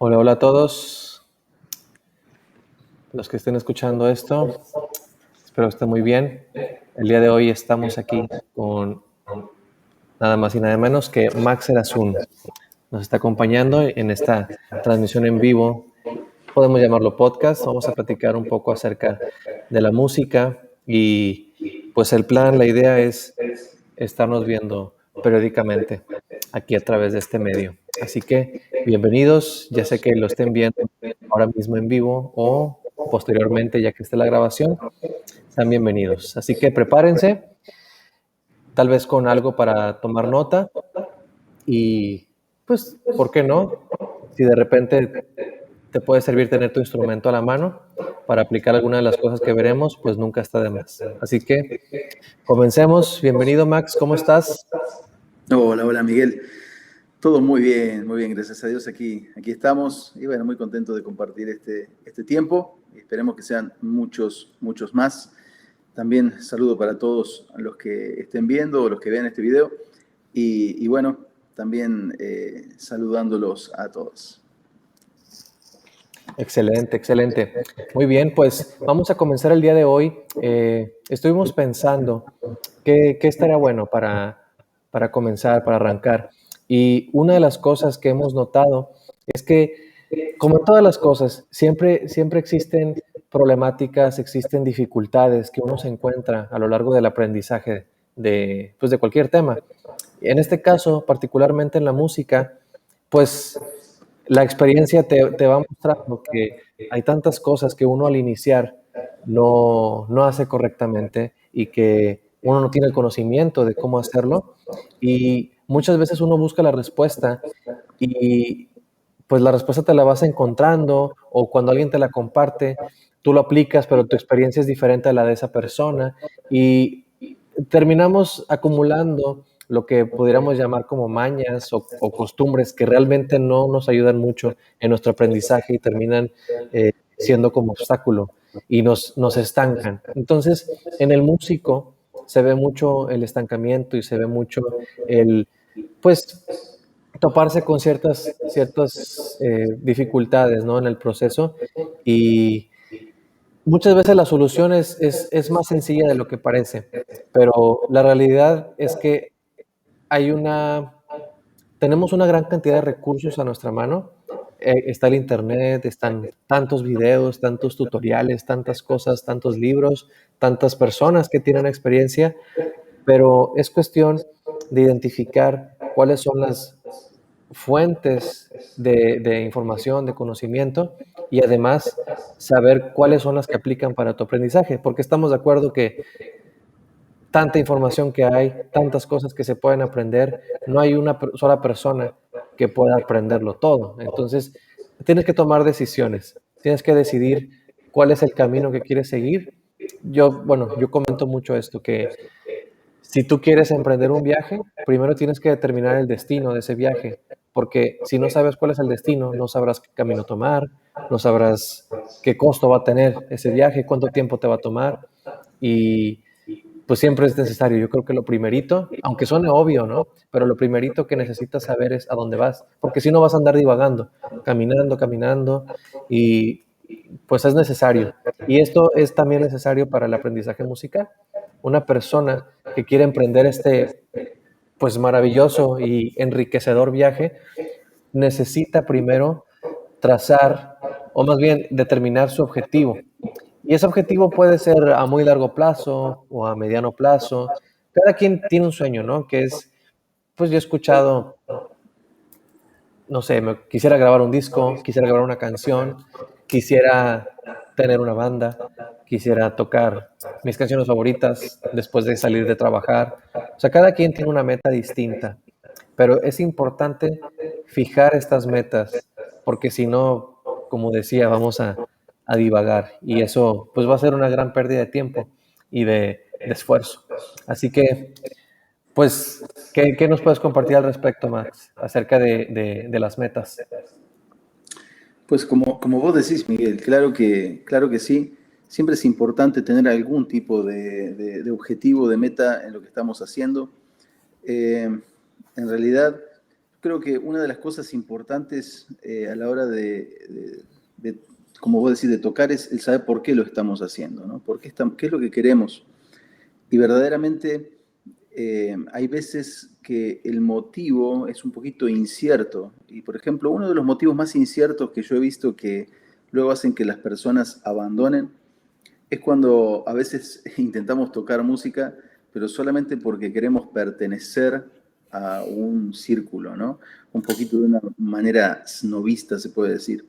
Hola, hola a todos los que estén escuchando esto. Espero que estén muy bien. El día de hoy estamos aquí con nada más y nada menos que Max Erazún. Nos está acompañando en esta transmisión en vivo. Podemos llamarlo podcast. Vamos a platicar un poco acerca de la música y pues el plan, la idea es estarnos viendo periódicamente aquí a través de este medio. Así que bienvenidos, ya sé que lo estén viendo ahora mismo en vivo o posteriormente ya que esté la grabación, sean bienvenidos. Así que prepárense, tal vez con algo para tomar nota y pues, ¿por qué no? Si de repente te puede servir tener tu instrumento a la mano para aplicar alguna de las cosas que veremos, pues nunca está de más. Así que comencemos. Bienvenido Max, ¿cómo estás? Hola, hola Miguel. Todo muy bien, gracias a Dios aquí estamos y bueno, muy contento de compartir este tiempo y esperemos que sean muchos más. También saludo para todos los que estén viendo o los que vean este video y bueno, también saludándolos a todos. Excelente, excelente. Muy bien, pues vamos a comenzar el día de hoy. Estuvimos pensando qué estaría bueno para comenzar, para arrancar. Y una de las cosas que hemos notado es que, como en todas las cosas, siempre existen problemáticas, existen dificultades que uno se encuentra a lo largo del aprendizaje pues de cualquier tema. En este caso, particularmente en la música, pues la experiencia te va mostrando que hay tantas cosas que uno al iniciar no hace correctamente y que uno no tiene el conocimiento de cómo hacerlo. Y muchas veces uno busca la respuesta y pues la respuesta te la vas encontrando o cuando alguien te la comparte, tú lo aplicas, pero tu experiencia es diferente a la de esa persona y terminamos acumulando lo que pudiéramos llamar como mañas o costumbres que realmente no nos ayudan mucho en nuestro aprendizaje y terminan siendo como obstáculo y nos estancan. Entonces, en el músico se ve mucho el estancamiento y se ve mucho el, pues, toparse con ciertas dificultades, ¿no? En el proceso y muchas veces la solución es más sencilla de lo que parece, pero la realidad es que hay tenemos una gran cantidad de recursos a nuestra mano. Está el internet, están tantos videos, tantos tutoriales, tantas cosas, tantos libros, tantas personas que tienen experiencia, pero es cuestión de identificar cuáles son las fuentes de información, de conocimiento y además saber cuáles son las que aplican para tu aprendizaje, porque estamos de acuerdo que tanta información que hay, tantas cosas que se pueden aprender, no hay una sola persona que pueda aprenderlo todo. Entonces, tienes que tomar decisiones, tienes que decidir cuál es el camino que quieres seguir. Yo comento mucho esto, que si tú quieres emprender un viaje, primero tienes que determinar el destino de ese viaje, porque si no sabes cuál es el destino, no sabrás qué camino tomar, no sabrás qué costo va a tener ese viaje, cuánto tiempo te va a tomar y pues siempre es necesario. Yo creo que lo primerito, aunque suene obvio, ¿no? Pero lo primerito que necesitas saber es a dónde vas, porque si no vas a andar divagando, caminando y pues es necesario. Y esto es también necesario para el aprendizaje musical. Una persona que quiere emprender este pues maravilloso y enriquecedor viaje necesita primero trazar o más bien determinar su objetivo. Y ese objetivo puede ser a muy largo plazo o a mediano plazo. Cada quien tiene un sueño, ¿no? Que es, pues yo he escuchado, no sé, quisiera grabar un disco, quisiera grabar una canción, quisiera tener una banda, quisiera tocar mis canciones favoritas después de salir de trabajar. O sea, cada quien tiene una meta distinta, pero es importante fijar estas metas, porque si no, como decía, vamos a divagar y eso pues va a ser una gran pérdida de tiempo y de esfuerzo. Así que pues, ¿qué nos puedes compartir al respecto, Max, acerca de las metas? Pues como vos decís, Miguel, claro que sí. Siempre es importante tener algún tipo de objetivo, de meta en lo que estamos haciendo. En realidad, creo que una de las cosas importantes a la hora de, como vos decís, de tocar es el saber por qué lo estamos haciendo, ¿no? ¿Qué es lo que queremos? Y verdaderamente hay veces que el motivo es un poquito incierto. Y por ejemplo, uno de los motivos más inciertos que yo he visto que luego hacen que las personas abandonen es cuando a veces intentamos tocar música, pero solamente porque queremos pertenecer a un círculo, ¿no? Un poquito de una manera snobista, se puede decir.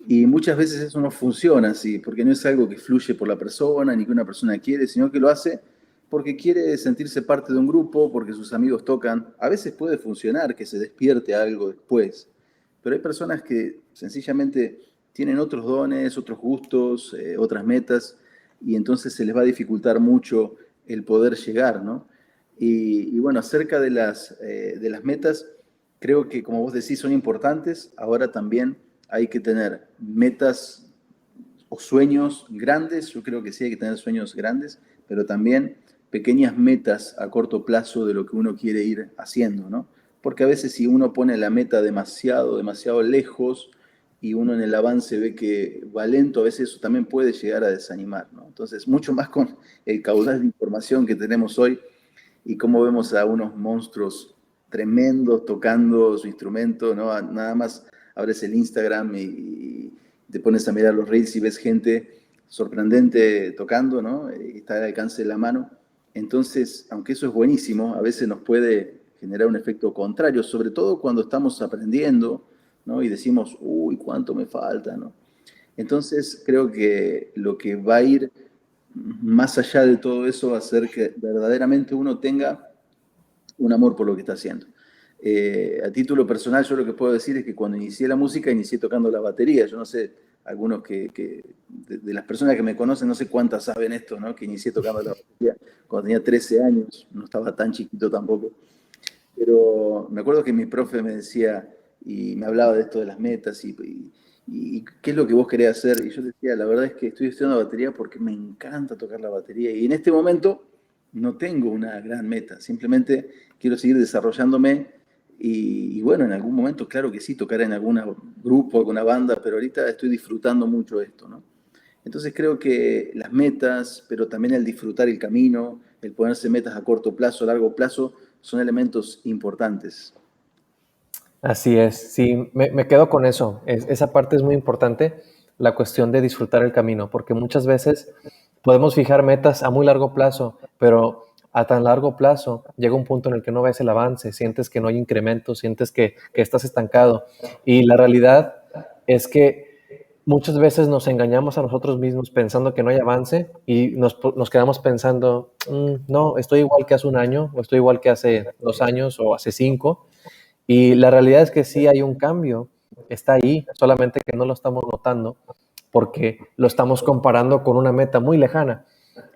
Y muchas veces eso no funciona así, porque no es algo que fluye por la persona, ni que una persona quiere, sino que lo hace porque quiere sentirse parte de un grupo, porque sus amigos tocan. A veces puede funcionar que se despierte algo después, pero hay personas que sencillamente tienen otros dones, otros gustos, otras metas, y entonces se les va a dificultar mucho el poder llegar, ¿no? Y bueno, acerca de las metas, creo que como vos decís son importantes, ahora también hay que tener metas o sueños grandes, yo creo que sí hay que tener sueños grandes, pero también pequeñas metas a corto plazo de lo que uno quiere ir haciendo, ¿no? Porque a veces si uno pone la meta demasiado lejos y uno en el avance ve que va lento, a veces eso también puede llegar a desanimar, ¿no? Entonces, mucho más con el caudal de información que tenemos hoy y cómo vemos a unos monstruos tremendos tocando su instrumento, ¿no? Nada más abres el Instagram y te pones a mirar los reels y ves gente sorprendente tocando, ¿no? Y está al alcance de la mano. Entonces, aunque eso es buenísimo, a veces nos puede generar un efecto contrario, sobre todo cuando estamos aprendiendo, ¿no? Y decimos, uy, cuánto me falta, ¿no? Entonces, creo que lo que va a ir más allá de todo eso va a ser que verdaderamente uno tenga un amor por lo que está haciendo. A título personal, yo lo que puedo decir es que cuando inicié la música, inicié tocando la batería. Yo no sé, algunos de las personas que me conocen, no sé cuántas saben esto, ¿no? Que inicié tocando la batería cuando tenía 13 años, no estaba tan chiquito tampoco. Pero me acuerdo que mi profe me decía y me hablaba de esto de las metas y qué es lo que vos querés hacer. Y yo decía, la verdad es que estoy estudiando batería porque me encanta tocar la batería. Y en este momento no tengo una gran meta, simplemente quiero seguir desarrollándome y bueno, en algún momento, claro que sí, tocar en algún grupo, alguna banda, pero ahorita estoy disfrutando mucho esto, ¿no? Entonces creo que las metas, pero también el disfrutar el camino, el ponerse metas a corto plazo, a largo plazo, son elementos importantes. Así es, sí, me quedo con eso. Esa parte es muy importante, la cuestión de disfrutar el camino, porque muchas veces podemos fijar metas a muy largo plazo, pero a tan largo plazo llega un punto en el que no ves el avance, sientes que no hay incremento, sientes que estás estancado. Y la realidad es que muchas veces nos engañamos a nosotros mismos pensando que no hay avance y nos quedamos pensando, no, estoy igual que hace un año, o estoy igual que hace 2 años o hace 5. Y la realidad es que sí hay un cambio, está ahí, solamente que no lo estamos notando porque lo estamos comparando con una meta muy lejana.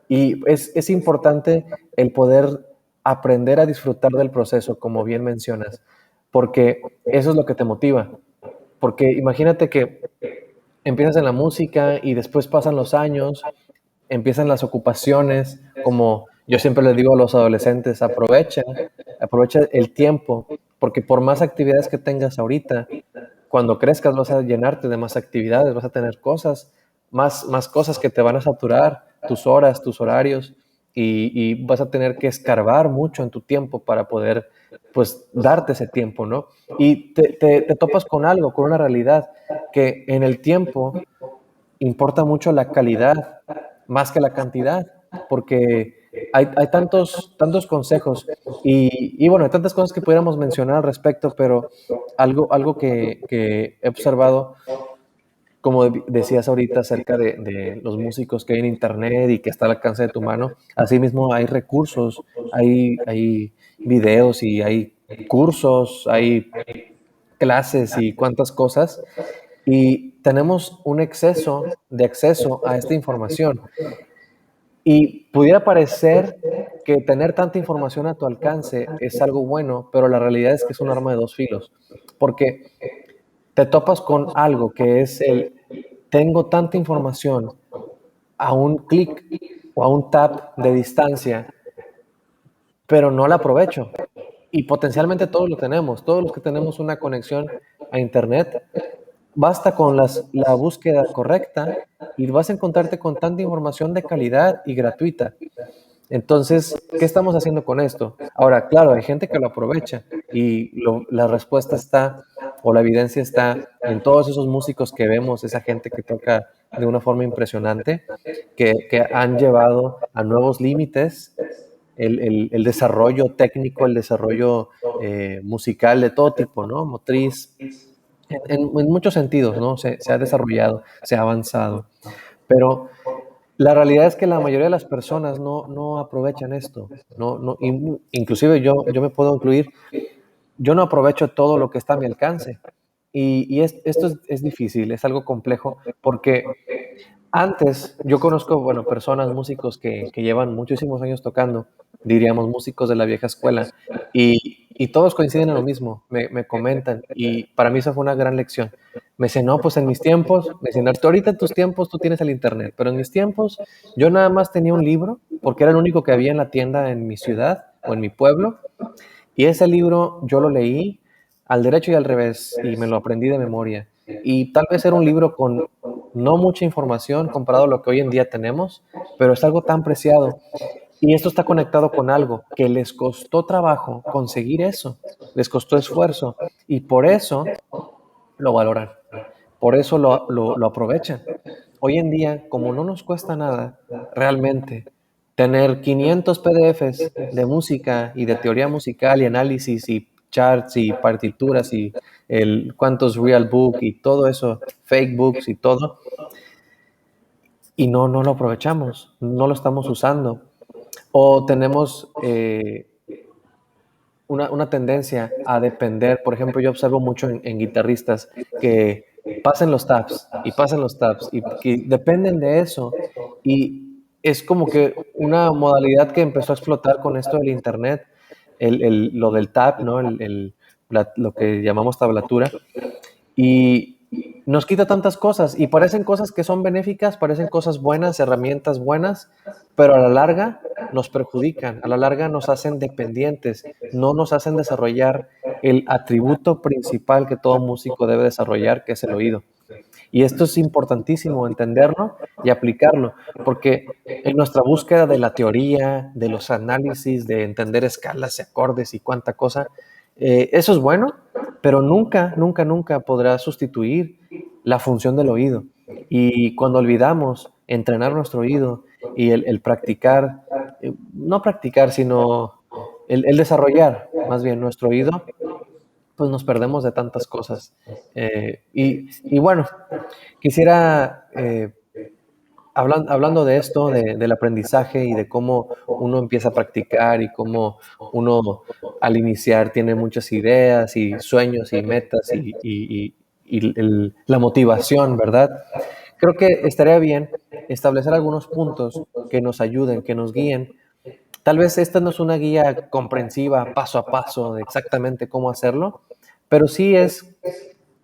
Y es importante el poder aprender a disfrutar del proceso, como bien mencionas, porque eso es lo que te motiva. Porque imagínate que empiezas en la música y después pasan los años, empiezan las ocupaciones, como yo siempre les digo a los adolescentes, aprovecha el tiempo, porque por más actividades que tengas ahorita, cuando crezcas vas a llenarte de más actividades, vas a tener cosas, más cosas que te van a saturar, tus horas, tus horarios, y vas a tener que escarbar mucho en tu tiempo para poder, pues, darte ese tiempo, ¿no? Y te topas con algo, con una realidad, que en el tiempo importa mucho la calidad más que la cantidad, porque hay tantos consejos y bueno, hay tantas cosas que pudiéramos mencionar al respecto, pero algo que he observado, como decías ahorita acerca de los músicos que hay en internet y que está al alcance de tu mano, asimismo hay recursos, hay videos y hay cursos, hay clases y cuantas cosas, y tenemos un exceso de acceso a esta información. Y pudiera parecer que tener tanta información a tu alcance es algo bueno, pero la realidad es que es un arma de dos filos, porque te topas con algo que es tengo tanta información a un clic o a un tap de distancia, pero no la aprovecho. y potencialmente todos los que tenemos una conexión a Internet, basta con la búsqueda correcta y vas a encontrarte con tanta información de calidad y gratuita. Entonces, ¿qué estamos haciendo con esto? Ahora, claro, hay gente que lo aprovecha y la respuesta está, o la evidencia está en todos esos músicos que vemos, esa gente que toca de una forma impresionante, que han llevado a nuevos límites el desarrollo técnico, el desarrollo musical de todo tipo, ¿no? Motriz, en muchos sentidos, ¿no? Se ha desarrollado, se ha avanzado, pero la realidad es que la mayoría de las personas no aprovechan esto, inclusive yo me puedo incluir, yo no aprovecho todo lo que está a mi alcance. Esto es difícil, es algo complejo, porque antes yo conozco, bueno, personas, músicos que llevan muchísimos años tocando, diríamos músicos de la vieja escuela, y todos coinciden en lo mismo, me comentan, y para mí eso fue una gran lección. Me dicen, no, pues en mis tiempos, me dicen, ahorita en tus tiempos tú tienes el internet, pero en mis tiempos yo nada más tenía un libro, porque era el único que había en la tienda en mi ciudad o en mi pueblo, y ese libro yo lo leí al derecho y al revés y me lo aprendí de memoria. Y tal vez era un libro con no mucha información comparado a lo que hoy en día tenemos, pero es algo tan preciado. Y esto está conectado con algo que les costó trabajo conseguir eso, les costó esfuerzo y por eso lo valoran, por eso lo aprovechan. Hoy en día, como no nos cuesta nada realmente tener 500 PDFs de música y de teoría musical y análisis y charts y partituras y cuántos real book y todo eso, fake books y todo, y no lo aprovechamos, no lo estamos usando. O tenemos una tendencia a depender, por ejemplo, yo observo mucho en guitarristas que pasen los tabs y pasen los tabs y que dependen de eso y es como que una modalidad que empezó a explotar con esto del internet, lo del tab, ¿no? Lo que llamamos tablatura y nos quita tantas cosas y parecen cosas que son benéficas, parecen cosas buenas, herramientas buenas, pero a la larga nos perjudican, a la larga nos hacen dependientes, no nos hacen desarrollar el atributo principal que todo músico debe desarrollar, que es el oído. Y esto es importantísimo, entenderlo y aplicarlo, porque en nuestra búsqueda de la teoría, de los análisis, de entender escalas y acordes y cuánta cosa, eso es bueno, pero nunca, nunca, nunca podrá sustituir la función del oído. Y cuando olvidamos entrenar nuestro oído y el practicar, no practicar, sino el desarrollar más bien nuestro oído, pues nos perdemos de tantas cosas. Y bueno, quisiera, hablando de esto, del aprendizaje y de cómo uno empieza a practicar y cómo uno al iniciar tiene muchas ideas y sueños y metas y la motivación, ¿verdad? Creo que estaría bien establecer algunos puntos que nos ayuden, que nos guíen. Tal vez esta no es una guía comprensiva paso a paso de exactamente cómo hacerlo, pero sí es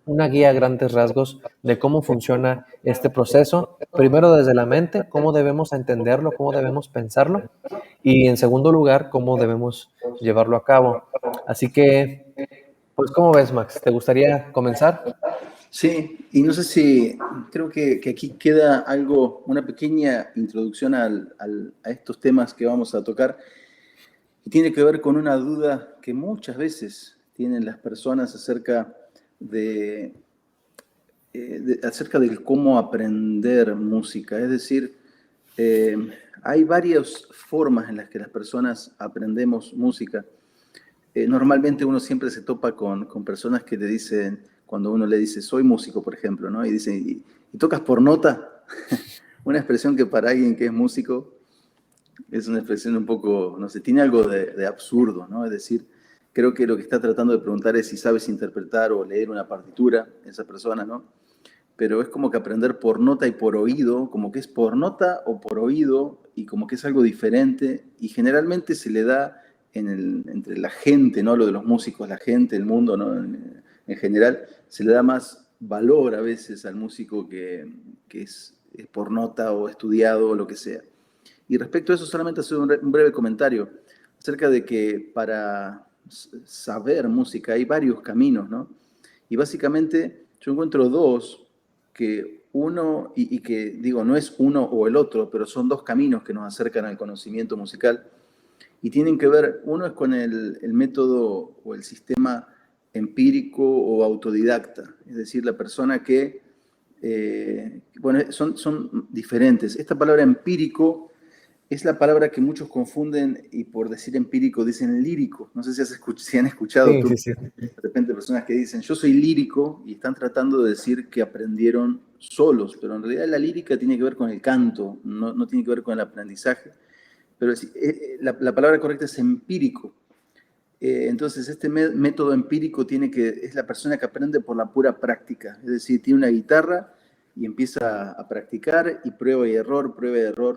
una guía a grandes rasgos de cómo funciona este proceso. Primero desde la mente, cómo debemos entenderlo, cómo debemos pensarlo y en segundo lugar, cómo debemos llevarlo a cabo. Así que, pues, ¿cómo ves, Max? ¿Te gustaría comenzar? Sí, y no sé si, creo que aquí queda algo, una pequeña introducción a estos temas que vamos a tocar, y tiene que ver con una duda que muchas veces tienen las personas de, acerca de cómo aprender música. Es decir, eh, hay varias formas en las que las personas aprendemos música. Normalmente uno siempre se topa con personas que le dicen, cuando uno le dice, soy músico, por ejemplo, ¿no? Y dicen, ¿y tocas por nota? Una expresión que para alguien que es músico es una expresión un poco, no sé, tiene algo de absurdo, ¿no? Es decir, creo que lo que está tratando de preguntar es si sabes interpretar o leer una partitura, esa persona, ¿no? Pero es como que aprender por nota y por oído, como que es por nota o por oído, y como que es algo diferente, y generalmente se le da entre la gente, ¿no? Lo de los músicos, la gente, el mundo, ¿no? En general, se le da más valor a veces al músico que es por nota o estudiado o lo que sea. Y respecto a eso, solamente hacer un breve comentario acerca de que saber música, hay varios caminos, ¿no? Y básicamente yo encuentro dos, que uno, y que digo, no es uno o el otro, pero son dos caminos que nos acercan al conocimiento musical y tienen que ver, uno es con el método o el sistema empírico o autodidacta, es decir, la persona que, bueno, son diferentes. Esta palabra empírico es la palabra que muchos confunden y por decir empírico dicen lírico. No sé si han escuchado Sí, tú sí, sí. de repente personas que dicen yo soy lírico y están tratando de decir que aprendieron solos, pero en realidad la lírica tiene que ver con el canto, no tiene que ver con el aprendizaje. Pero la palabra correcta es empírico. Entonces, este método empírico es la persona que aprende por la pura práctica. Es decir, tiene una guitarra y empieza a practicar y prueba y error,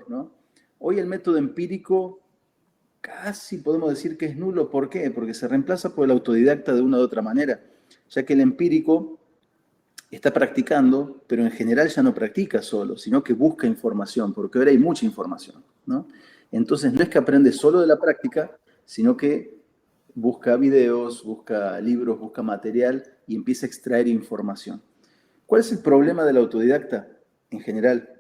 ¿no? Hoy el método empírico casi podemos decir que es nulo. ¿Por qué? Porque se reemplaza por el autodidacta de una u otra manera, ya que el empírico está practicando, pero en general ya no practica solo, sino que busca información, porque ahora hay mucha información, ¿no? Entonces no es que aprende solo de la práctica, sino que busca videos, busca libros, busca material y empieza a extraer información. ¿Cuál es el problema del autodidacta en general?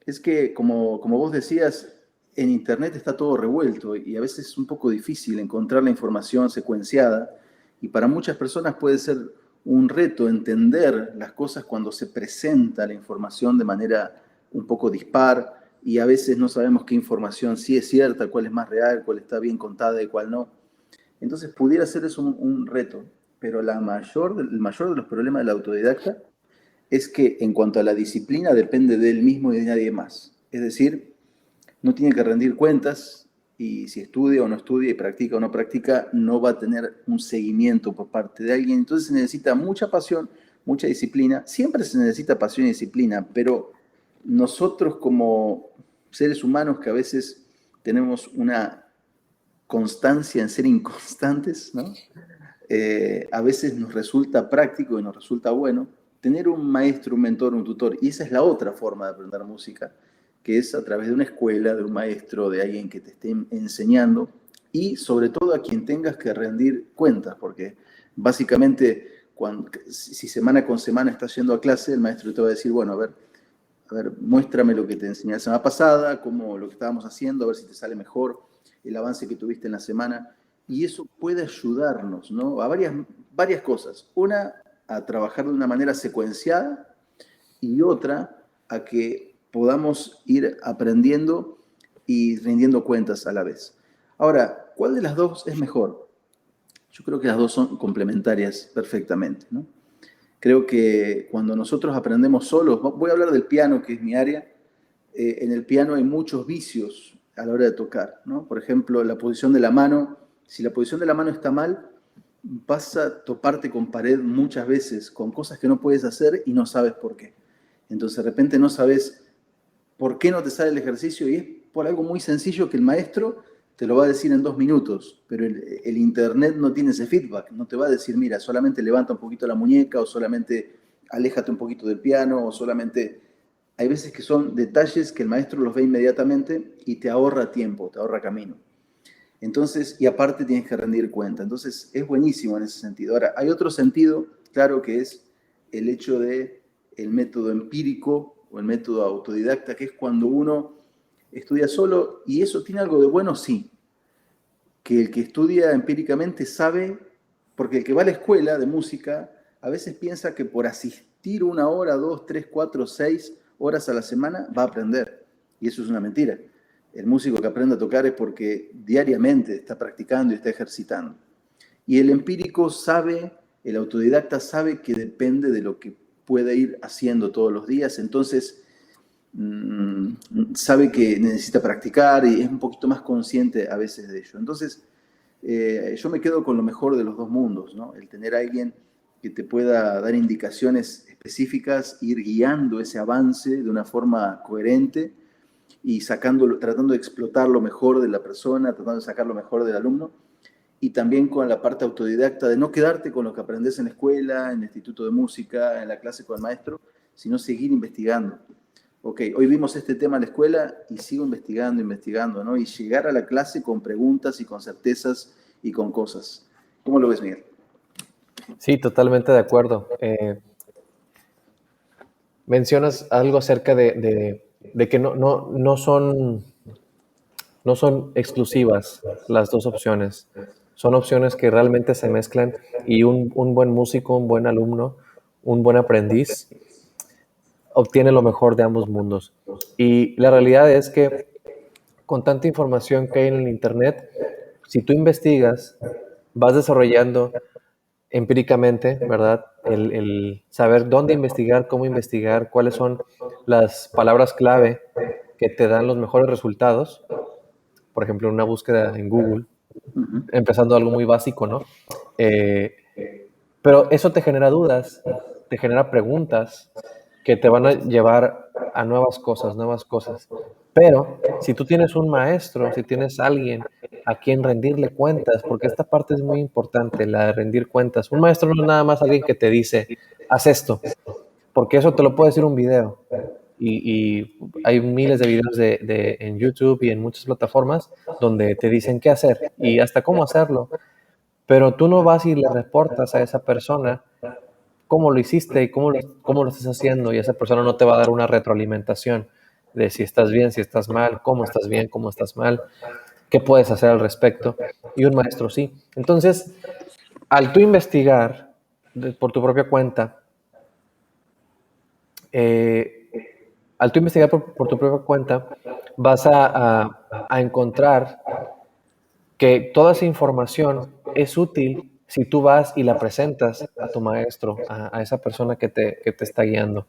Es que, como vos decías, en Internet está todo revuelto y a veces es un poco difícil encontrar la información secuenciada y para muchas personas puede ser un reto entender las cosas cuando se presenta la información de manera un poco dispar y a veces no sabemos qué información sí es cierta, cuál es más real, cuál está bien contada y cuál no. Entonces pudiera ser eso un reto, pero el mayor de los problemas del autodidacta es que en cuanto a la disciplina depende de él mismo y de nadie más. Es decir, no tiene que rendir cuentas y si estudia o no estudia y practica o no practica, no va a tener un seguimiento por parte de alguien. Entonces se necesita mucha pasión, mucha disciplina. Siempre se necesita pasión y disciplina, pero nosotros como seres humanos que a veces tenemos una constancia en ser inconstantes, ¿no? A veces nos resulta práctico y nos resulta bueno tener un maestro, un mentor, un tutor. Y esa es la otra forma de aprender música, que es a través de una escuela, de un maestro, de alguien que te esté enseñando y sobre todo a quien tengas que rendir cuentas, porque básicamente si semana con semana estás yendo a clase, el maestro te va a decir, bueno, a ver, muéstrame lo que te enseñé la semana pasada, cómo lo que estábamos haciendo, a ver si te sale mejor, el avance que tuviste en la semana. Y eso puede ayudarnos, ¿no? A varias cosas. Una, a trabajar de una manera secuenciada y otra, a que podamos ir aprendiendo y rindiendo cuentas a la vez. Ahora, ¿cuál de las dos es mejor? Yo creo que las dos son complementarias perfectamente, ¿no? Creo que cuando nosotros aprendemos solos, voy a hablar del piano, que es mi área, en el piano hay muchos vicios a la hora de tocar, ¿no? Por ejemplo, la posición de la mano, si la posición de la mano está mal, vas a toparte con pared muchas veces, con cosas que no puedes hacer y no sabes por qué. Entonces de repente no sabes por qué no te sale el ejercicio y es por algo muy sencillo que el maestro te lo va a decir en 2 minutos, pero el internet no tiene ese feedback, no te va a decir, mira, solamente levanta un poquito la muñeca o solamente aléjate un poquito del piano o solamente... Hay veces que son detalles que el maestro los ve inmediatamente y te ahorra tiempo, te ahorra camino. Entonces, y aparte tienes que rendir cuenta. Entonces, es buenísimo en ese sentido. Ahora, hay otro sentido, claro, que es el hecho de el método empírico o el método autodidacta, que es cuando uno estudia solo, y eso tiene algo de bueno, sí, que el que estudia empíricamente sabe, porque el que va a la escuela de música a veces piensa que por asistir 1 hora, 2, 3, 4, 6 horas a la semana va a aprender, y eso es una mentira. El músico que aprende a tocar es porque diariamente está practicando y está ejercitando. Y el empírico sabe, el autodidacta sabe que depende de lo que puede ir haciendo todos los días, entonces sabe que necesita practicar y es un poquito más consciente a veces de ello. Entonces, yo me quedo con lo mejor de los dos mundos, ¿no? El tener a alguien que te pueda dar indicaciones específicas, ir guiando ese avance de una forma coherente y tratando de explotar lo mejor de la persona, tratando de sacar lo mejor del alumno, y también con la parte autodidacta de no quedarte con lo que aprendes en la escuela, en el instituto de música, en la clase con el maestro, sino seguir investigando. Ok, hoy vimos este tema en la escuela y sigo investigando, ¿no? Y llegar a la clase con preguntas y con certezas y con cosas. ¿Cómo lo ves, Miguel? Sí, totalmente de acuerdo. Mencionas algo acerca de que no son exclusivas las dos opciones. Son opciones que realmente se mezclan y un buen músico, un buen alumno, un buen aprendiz obtiene lo mejor de ambos mundos. Y la realidad es que con tanta información que hay en el Internet, si tú investigas, vas desarrollando empíricamente, ¿verdad? El saber dónde investigar, cómo investigar, cuáles son las palabras clave que te dan los mejores resultados. Por ejemplo, una búsqueda en Google, Uh-huh. empezando algo muy básico, ¿no? Eh, pero eso te genera dudas, te genera preguntas que te van a llevar a nuevas cosas, nuevas cosas. Pero si tú tienes un maestro, si tienes alguien a quien rendirle cuentas, porque esta parte es muy importante, la de rendir cuentas. Un maestro no es nada más alguien que te dice, haz esto, porque eso te lo puede decir un video. Y hay miles de videos en YouTube y en muchas plataformas donde te dicen qué hacer y hasta cómo hacerlo. Pero tú no vas y le reportas a esa persona cómo lo hiciste y cómo lo estás haciendo, y esa persona no te va a dar una retroalimentación de si estás bien, si estás mal, cómo estás bien, cómo estás mal, qué puedes hacer al respecto. Y un maestro sí. Entonces, al tú investigar por tu propia cuenta, eh, al tú investigar por tu propia cuenta, vas a encontrar que toda esa información es útil si tú vas y la presentas a tu maestro, a esa persona que te está guiando.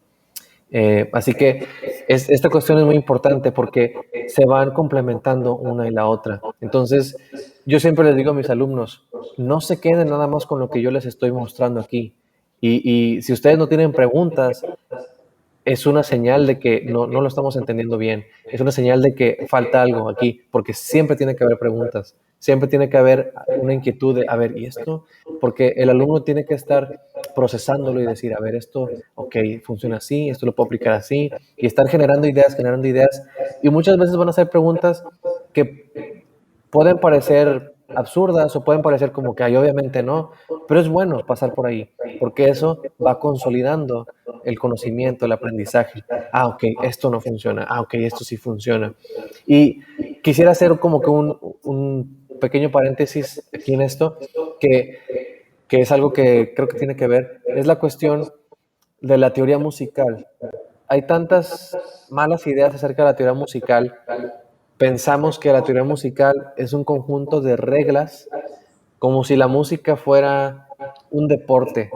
Así que esta cuestión es muy importante porque se van complementando una y la otra. Entonces, yo siempre les digo a mis alumnos, no se queden nada más con lo que yo les estoy mostrando aquí. Y si ustedes no tienen preguntas, es una señal de que no lo estamos entendiendo bien. Es una señal de que falta algo aquí, porque siempre tiene que haber preguntas, siempre tiene que haber una inquietud de, a ver, ¿y esto? Porque el alumno tiene que estar procesándolo y decir, a ver, esto, ok, funciona así, esto lo puedo aplicar así, y estar generando ideas. Y muchas veces van a ser preguntas que pueden parecer absurdas o pueden parecer como que hay, obviamente no, pero es bueno pasar por ahí, porque eso va consolidando el conocimiento, el aprendizaje. Ah, ok, esto no funciona. Ah, ok, esto sí funciona. Y quisiera hacer como que un pequeño paréntesis aquí en esto, que, que es algo que creo que tiene que ver, es la cuestión de la teoría musical. Hay tantas malas ideas acerca de la teoría musical. Pensamos que la teoría musical es un conjunto de reglas, como si la música fuera un deporte,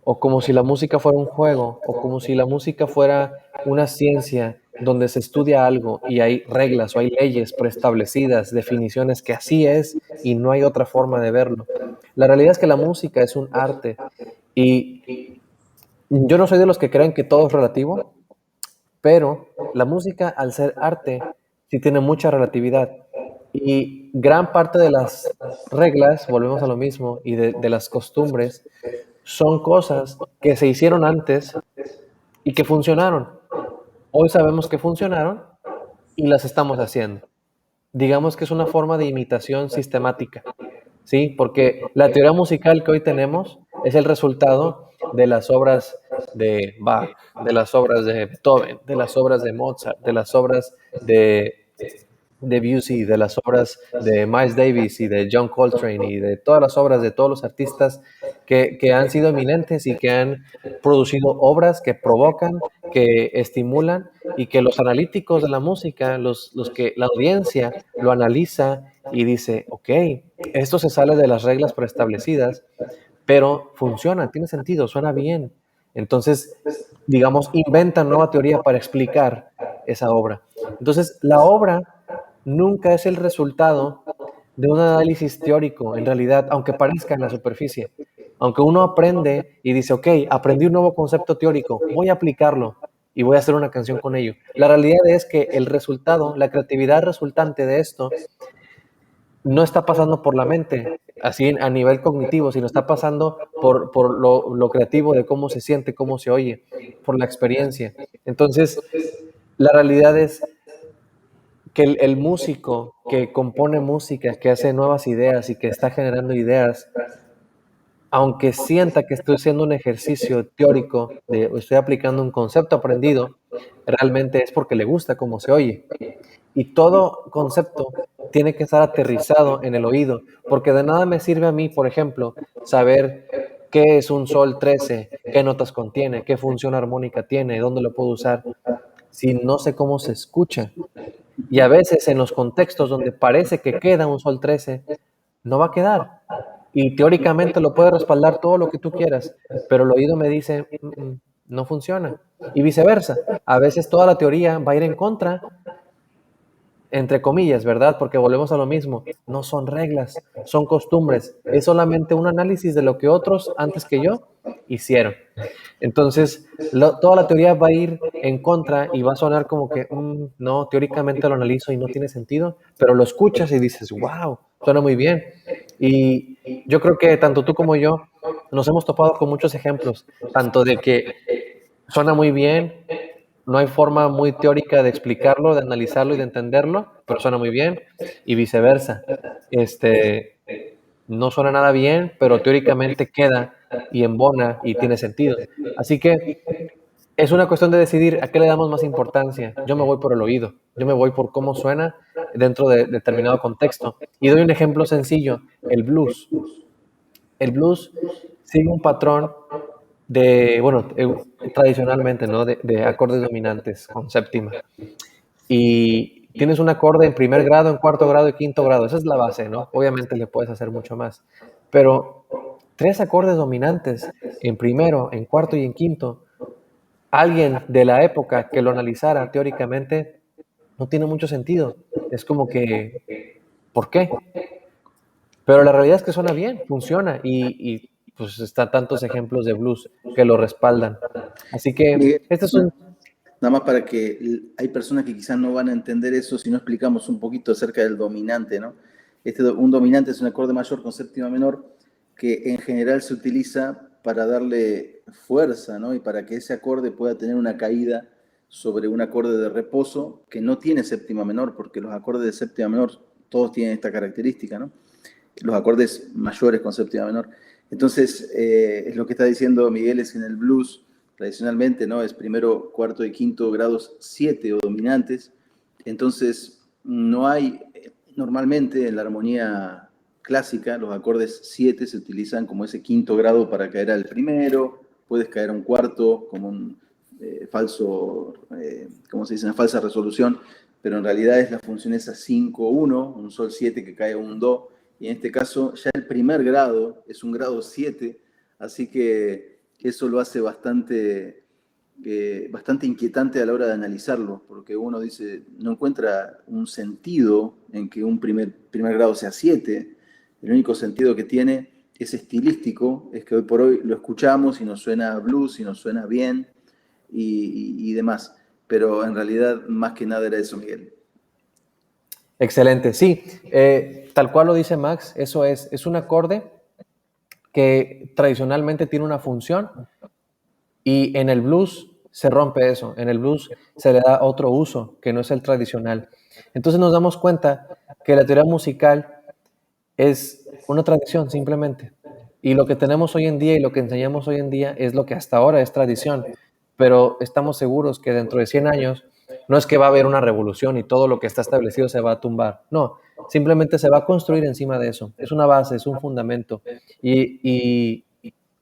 o como si la música fuera un juego, o como si la música fuera una ciencia donde se estudia algo y hay reglas o hay leyes preestablecidas, definiciones que así es y no hay otra forma de verlo. La realidad es que la música es un arte y yo no soy de los que creen que todo es relativo, pero la música, al ser arte, sí tiene mucha relatividad. Y gran parte de las reglas, volvemos a lo mismo, y de las costumbres, son cosas que se hicieron antes y que funcionaron. Hoy sabemos que funcionaron y las estamos haciendo. Digamos que es una forma de imitación sistemática, ¿sí? Porque la teoría musical que hoy tenemos es el resultado de las obras de Bach, de las obras de Beethoven, de las obras de Mozart, de las obras de Debussy, de las obras de Miles Davis y de John Coltrane y de todas las obras de todos los artistas que han sido eminentes y que han producido obras que provocan, que estimulan y que los analíticos de la música, los que la audiencia lo analiza y dice, ok, esto se sale de las reglas preestablecidas, pero funciona, tiene sentido, suena bien. Entonces, digamos, inventan nueva teoría para explicar esa obra. Entonces, la obra nunca es el resultado de un análisis teórico, en realidad, aunque parezca en la superficie. Aunque uno aprende y dice, ok, aprendí un nuevo concepto teórico, voy a aplicarlo y voy a hacer una canción con ello. La realidad es que el resultado, la creatividad resultante de esto, no está pasando por la mente, así a nivel cognitivo, sino está pasando por lo creativo de cómo se siente, cómo se oye, por la experiencia. Entonces, la realidad es que el músico que compone música, que hace nuevas ideas y que está generando ideas, aunque sienta que estoy haciendo un ejercicio teórico, estoy aplicando un concepto aprendido, realmente es porque le gusta cómo se oye. Y todo concepto tiene que estar aterrizado en el oído, porque de nada me sirve a mí, por ejemplo, saber qué es un sol 13, qué notas contiene, qué función armónica tiene, dónde lo puedo usar, si no sé cómo se escucha. Y a veces en los contextos donde parece que queda un sol 13, no va a quedar. Y teóricamente lo puede respaldar todo lo que tú quieras, pero el oído me dice, no funciona. Y viceversa. A veces toda la teoría va a ir en contra, entre comillas, ¿verdad? Porque volvemos a lo mismo. No son reglas, son costumbres. Es solamente un análisis de lo que otros antes que yo hicieron. Entonces, toda la teoría va a ir en contra y va a sonar como que, no, teóricamente lo analizo y no tiene sentido, pero lo escuchas y dices, wow, suena muy bien. Y yo creo que tanto tú como yo nos hemos topado con muchos ejemplos, tanto de que suena muy bien, no hay forma muy teórica de explicarlo, de analizarlo y de entenderlo, pero suena muy bien, y viceversa. Este, no suena nada bien, pero teóricamente queda y embona y tiene sentido. Así que es una cuestión de decidir a qué le damos más importancia. Yo me voy por el oído, yo me voy por cómo suena dentro de determinado contexto. Y doy un ejemplo sencillo, el blues. El blues sigue un patrón de, bueno, tradicionalmente, ¿no? De acordes dominantes con séptima. Y tienes un acorde en primer grado, en cuarto grado y quinto grado. Esa es la base, ¿no? Obviamente le puedes hacer mucho más. Pero tres acordes dominantes en primero, en cuarto y en quinto, alguien de la época que lo analizara teóricamente no tiene mucho sentido. Es como que, ¿por qué? Pero la realidad es que suena bien, funciona y pues está tantos ejemplos de blues que lo respaldan. Así que Miguel, este es un... nada más para que hay personas que quizás no van a entender eso si no explicamos un poquito acerca del dominante, ¿no? Un dominante es un acorde mayor con séptima menor que en general se utiliza para darle fuerza, ¿no? Y para que ese acorde pueda tener una caída sobre un acorde de reposo que no tiene séptima menor, porque los acordes de séptima menor todos tienen esta característica, ¿no? Los acordes mayores con séptima menor. Entonces, es lo que está diciendo Miguel, es que en el blues tradicionalmente, ¿no? Es primero, cuarto y quinto grados 7 o dominantes. Entonces, no hay, normalmente en la armonía clásica, los acordes 7 se utilizan como ese quinto grado para caer al primero, puedes caer a un cuarto como un falso, ¿cómo se dice? Una falsa resolución, pero en realidad es la función esa 5-1, un sol 7 que cae a un do, y en este caso ya el primer grado es un grado 7, así que eso lo hace bastante inquietante a la hora de analizarlo, porque uno dice, no encuentra un sentido en que un primer grado sea 7, el único sentido que tiene es estilístico, es que hoy por hoy lo escuchamos y nos suena blues y nos suena bien y demás, pero en realidad más que nada era eso, Miguel. Excelente, sí, tal cual lo dice Max, eso es un acorde que tradicionalmente tiene una función y en el blues se rompe eso, en el blues se le da otro uso que no es el tradicional. Entonces nos damos cuenta que la teoría musical es una tradición simplemente. Y lo que tenemos hoy en día y lo que enseñamos hoy en día es lo que hasta ahora es tradición. Pero estamos seguros que dentro de 100 años no es que va a haber una revolución y todo lo que está establecido se va a tumbar. No, simplemente se va a construir encima de eso. Es una base, es un fundamento. Y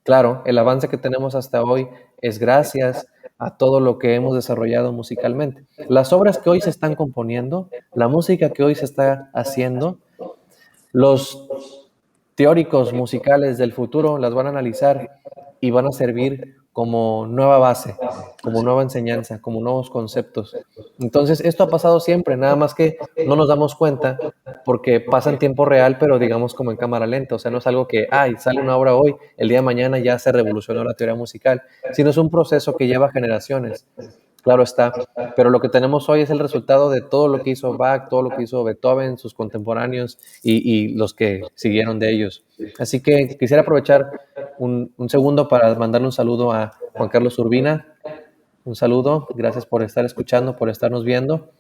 claro, el avance que tenemos hasta hoy es gracias a todo lo que hemos desarrollado musicalmente. Las obras que hoy se están componiendo, la música que hoy se está haciendo, los teóricos musicales del futuro las van a analizar y van a servir como nueva base, como Así. nueva enseñanza, como nuevos conceptos. Entonces, esto ha pasado siempre, nada más que no nos damos cuenta porque pasa en tiempo real, pero digamos como en cámara lenta. O sea, no es algo que, ay, sale una obra hoy, el día de mañana ya se revolucionó la teoría musical, sino es un proceso que lleva generaciones. Claro está, pero lo que tenemos hoy es el resultado de todo lo que hizo Bach, todo lo que hizo Beethoven, sus contemporáneos y los que siguieron de ellos. Así que quisiera aprovechar un segundo para mandarle un saludo a Juan Carlos Urbina. Un saludo, gracias por estar escuchando, por estarnos viendo.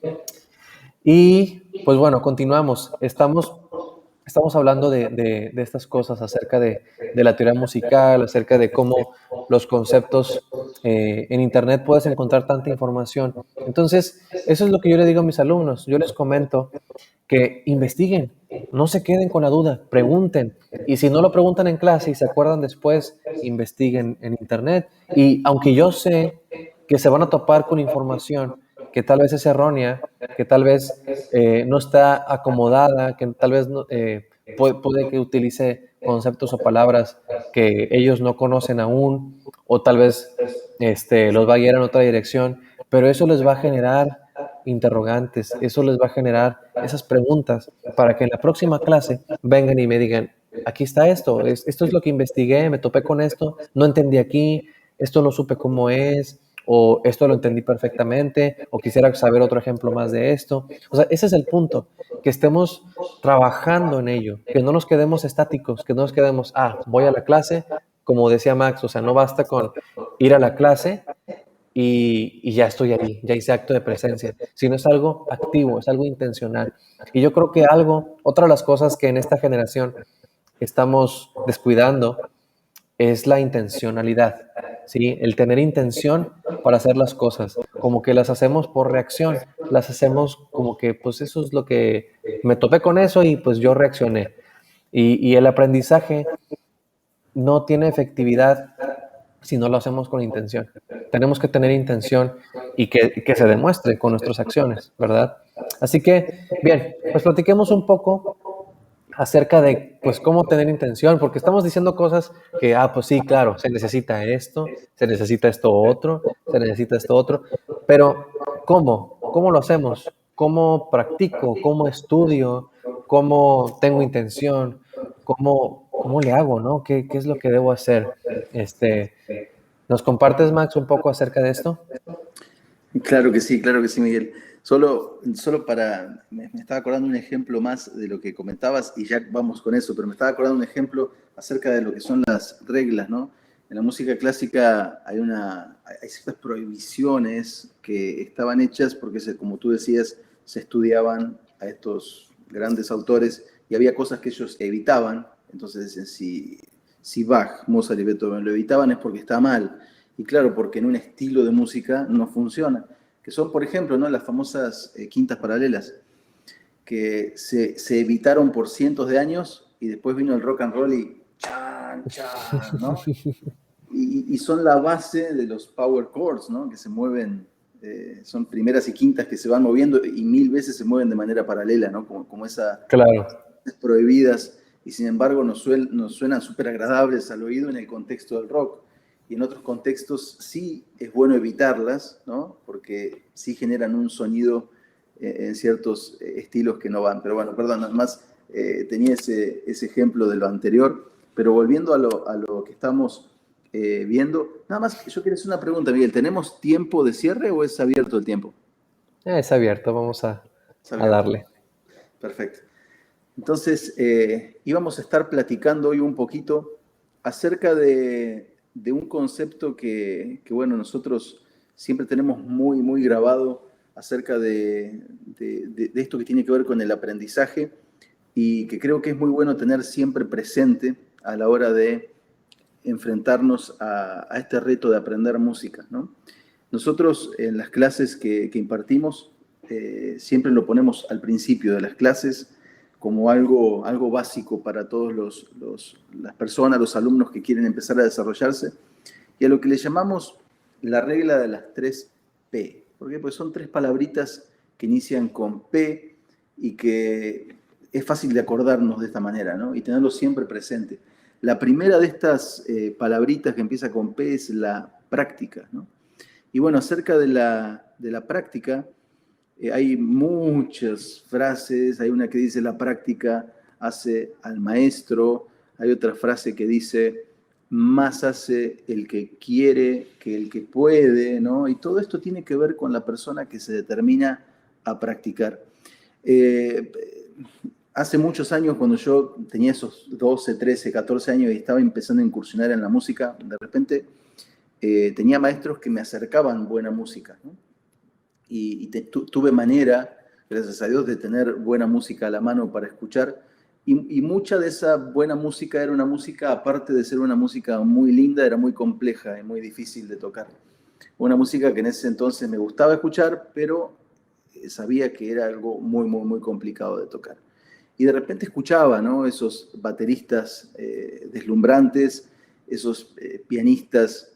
Y pues bueno, continuamos. Estamos hablando de estas cosas acerca de la teoría musical, acerca de cómo los conceptos en Internet puedes encontrar tanta información. Entonces, eso es lo que yo le digo a mis alumnos. Yo les comento que investiguen, no se queden con la duda, pregunten. Y si no lo preguntan en clase y se acuerdan después, investiguen en Internet. Y aunque yo sé que se van a topar con información que tal vez es errónea, que tal vez no está acomodada, que tal vez puede que utilice conceptos o palabras que ellos no conocen aún, o tal vez los va a guiar en otra dirección, pero eso les va a generar interrogantes, eso les va a generar esas preguntas para que en la próxima clase vengan y me digan, aquí está esto, esto es lo que investigué, me topé con esto, no entendí aquí, esto no supe cómo es, o esto lo entendí perfectamente, o quisiera saber otro ejemplo más de esto. O sea, ese es el punto, que estemos trabajando en ello, que no nos quedemos estáticos, que no nos quedemos, voy a la clase, como decía Max, o sea, no basta con ir a la clase y ya estoy ahí, ya hice acto de presencia, sino es algo activo, es algo intencional. Y yo creo que otra de las cosas que en esta generación estamos descuidando es la intencionalidad, ¿sí? El tener intención para hacer las cosas, como que las hacemos por reacción, las hacemos como que, pues eso es lo que me topé con eso y pues yo reaccioné. Y el aprendizaje no tiene efectividad si no lo hacemos con intención. Tenemos que tener intención y que se demuestre con nuestras acciones, ¿verdad? Así que, bien, pues platiquemos un poco acerca de, pues, cómo tener intención, porque estamos diciendo cosas que, pues sí, claro, se necesita esto, se necesita esto otro, se necesita esto otro, pero ¿cómo? ¿Cómo lo hacemos? ¿Cómo practico? ¿Cómo estudio? ¿Cómo tengo intención? ¿Cómo le hago, no? ¿Qué es lo que debo hacer? Este, ¿Nos compartes, Max, un poco acerca de esto? Claro que sí, Miguel. Solo me estaba acordando un ejemplo más de lo que comentabas y ya vamos con eso, pero me estaba acordando un ejemplo acerca de lo que son las reglas, ¿no? En la música clásica hay ciertas prohibiciones que estaban hechas porque, como tú decías, se estudiaban a estos grandes autores y había cosas que ellos evitaban. Entonces decían, si Bach, Mozart y Beethoven lo evitaban es porque está mal. Y claro, porque en un estilo de música no funciona. Que son, por ejemplo, ¿no? Las famosas quintas paralelas, que se evitaron por cientos de años y después vino el rock and roll y chan, chan, ¿no? Y son la base de los power chords, ¿no? Que se mueven, son primeras y quintas que se van moviendo y mil veces se mueven de manera paralela, ¿no? Como esas Claro, prohibidas y sin embargo nos suenan súper agradables al oído en el contexto del rock. Y en otros contextos sí es bueno evitarlas, ¿no? Porque sí generan un sonido en ciertos estilos que no van. Pero bueno, perdón, nada más tenía ese ejemplo de lo anterior. Pero volviendo a lo que estamos viendo, nada más yo quería hacer una pregunta, Miguel. ¿Tenemos tiempo de cierre o es abierto el tiempo? es abierto, vamos Es a abierto. darle. Perfecto. Entonces, íbamos a estar platicando hoy un poquito acerca de un concepto bueno, nosotros siempre tenemos muy, muy grabado acerca de esto que tiene que ver con el aprendizaje y que creo que es muy bueno tener siempre presente a la hora de enfrentarnos a este reto de aprender música, ¿no? Nosotros en las clases que impartimos siempre lo ponemos al principio de las clases como algo básico para todas las personas, los alumnos que quieren empezar a desarrollarse, y a lo que le llamamos la regla de las 3 P. ¿Por qué? Porque son 3 palabritas que inician con P y que es fácil de acordarnos de esta manera, ¿no? Y tenerlo siempre presente. La primera de estas palabritas que empieza con P es la práctica, ¿no? Y bueno, acerca de la práctica, hay muchas frases, hay una que dice la práctica hace al maestro, hay otra frase que dice más hace el que quiere que el que puede, ¿no? Y todo esto tiene que ver con la persona que se determina a practicar. Eh, Hace muchos años, cuando yo tenía esos 12, 13, 14 años y estaba empezando a incursionar en la música, de repente tenía maestros que me acercaban buena música, ¿no? Y tuve manera gracias a Dios, de tener buena música a la mano para escuchar. Y mucha de esa buena música era una música, aparte de ser una música muy linda, era muy compleja y muy difícil de tocar. Una música que en ese entonces me gustaba escuchar, pero sabía que era algo muy, muy, muy complicado de tocar. Y de repente escuchaba, ¿no? Esos bateristas deslumbrantes, esos pianistas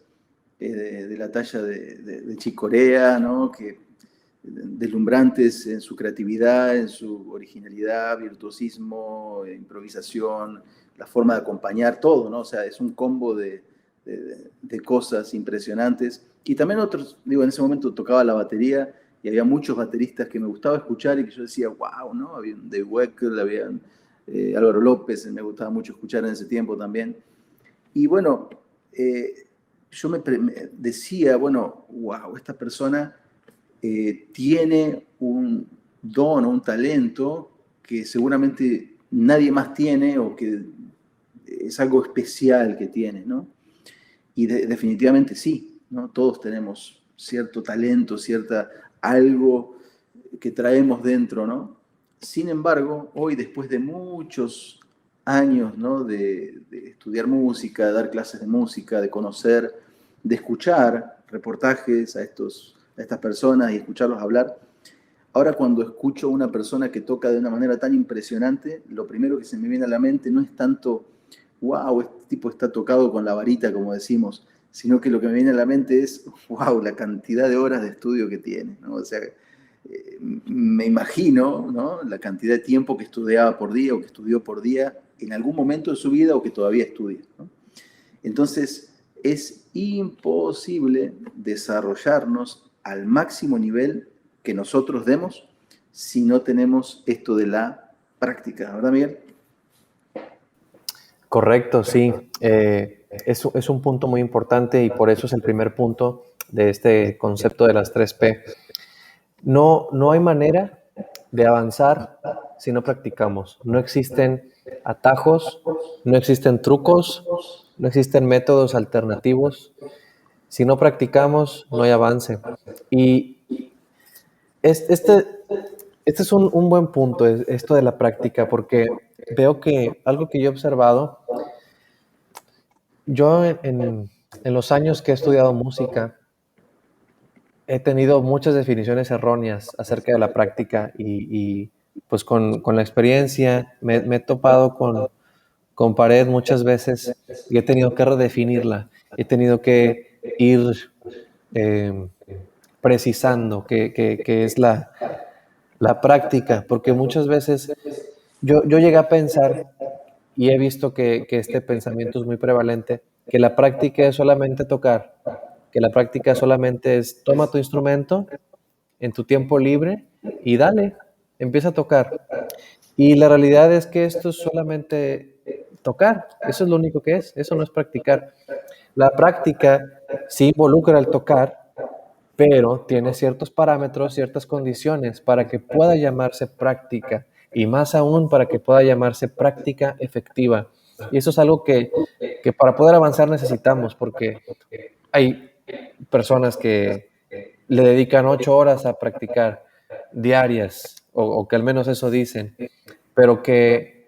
de la talla de Chick Corea, ¿no? Que, deslumbrantes en su creatividad, en su originalidad, virtuosismo, improvisación, la forma de acompañar, todo, ¿no? O sea, es un combo de cosas impresionantes. Y también otros, digo, en ese momento tocaba la batería y había muchos bateristas que me gustaba escuchar y que yo decía, wow, ¿no? Había Dave Weckl, había Álvaro López, me gustaba mucho escuchar en ese tiempo también. Y bueno, yo me decía, bueno, wow, esta persona tiene un don o un talento que seguramente nadie más tiene o que es algo especial que tiene, ¿no? Y definitivamente sí, ¿no? Todos tenemos cierto talento, cierta algo que traemos dentro, ¿no? Sin embargo, hoy después de muchos años, ¿no? de estudiar música, de dar clases de música, de conocer, de escuchar reportajes a estas personas y escucharlos hablar, ahora cuando escucho a una persona que toca de una manera tan impresionante, lo primero que se me viene a la mente no es tanto, wow, este tipo está tocado con la varita, como decimos, sino que lo que me viene a la mente es, wow, la cantidad de horas de estudio que tiene, ¿no? O sea, me imagino, ¿no? La cantidad de tiempo que estudiaba por día o que estudió por día en algún momento de su vida o que todavía estudia, ¿no? Entonces, es imposible desarrollarnos al máximo nivel que nosotros demos si no tenemos esto de la práctica, ¿verdad, Miguel? Correcto, sí. Es un punto muy importante y por eso es el primer punto de este concepto de las 3P. No hay manera de avanzar si no practicamos. No existen atajos, no existen trucos, no existen métodos alternativos. Si no practicamos, no hay avance. Y este, este es un buen punto, esto de la práctica, porque veo que algo que yo he observado, yo en los años que he estudiado música, he tenido muchas definiciones erróneas acerca de la práctica pues con la experiencia me he topado con pared muchas veces y he tenido que redefinirla, he tenido que ir eh, precisando qué es la práctica, porque muchas veces yo llegué a pensar y he visto que este pensamiento es muy prevalente, que la práctica es solamente tocar, que la práctica solamente es toma tu instrumento en tu tiempo libre y dale, empieza a tocar. Y la realidad es que esto es solamente tocar, eso es lo único que es, eso no es practicar. La práctica sí involucra el tocar, pero tiene ciertos parámetros, ciertas condiciones para que pueda llamarse práctica y más aún para que pueda llamarse práctica efectiva. Y eso es algo que para poder avanzar necesitamos, porque hay personas que le dedican 8 horas a practicar diarias, o que al menos eso dicen, pero que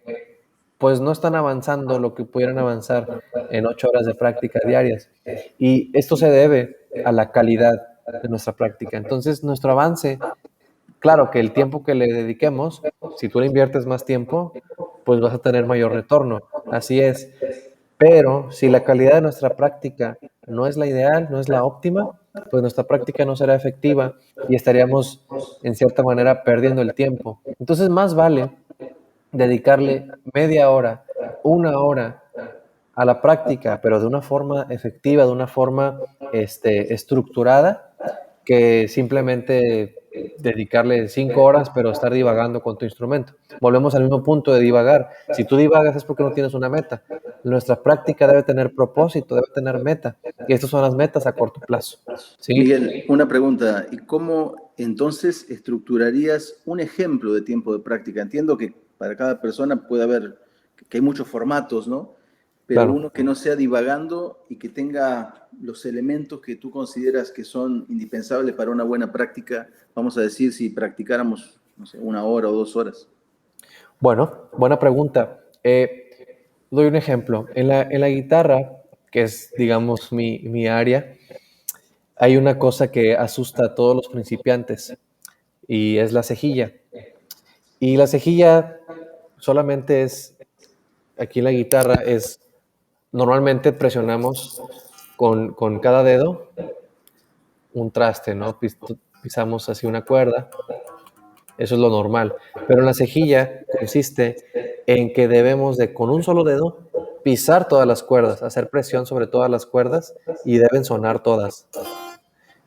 pues no están avanzando lo que pudieran avanzar en 8 horas de práctica diarias. Y esto se debe a la calidad de nuestra práctica. Entonces, nuestro avance, claro que el tiempo que le dediquemos, si tú le inviertes más tiempo, pues vas a tener mayor retorno. Así es. Pero si la calidad de nuestra práctica no es la ideal, no es la óptima, pues nuestra práctica no será efectiva y estaríamos en cierta manera perdiendo el tiempo. Entonces, más vale dedicarle media hora, 1 hora a la práctica, pero de una forma efectiva, de una forma estructurada, que simplemente dedicarle 5 horas, pero estar divagando con tu instrumento. Volvemos al mismo punto de divagar. Si tú divagas es porque no tienes una meta. Nuestra práctica debe tener propósito, debe tener meta. Y estas son las metas a corto plazo. ¿Sí? Miguel, una pregunta. ¿Y cómo entonces estructurarías un ejemplo de tiempo de práctica? Entiendo que para cada persona puede haber, que hay muchos formatos, ¿no? Pero Claro. uno que no sea divagando y que tenga los elementos que tú consideras que son indispensables para una buena práctica. Vamos a decir, si practicáramos no sé, 1 hora o 2 horas? Bueno, buena pregunta. Doy un ejemplo. En la guitarra, que es, digamos, mi área, hay una cosa que asusta a todos los principiantes y es la cejilla. Y la cejilla solamente es, aquí en la guitarra, es, normalmente presionamos con cada dedo un traste, ¿no? Pisamos así una cuerda, eso es lo normal. Pero en la cejilla consiste en que debemos de, con un solo dedo, pisar todas las cuerdas, hacer presión sobre todas las cuerdas y deben sonar todas.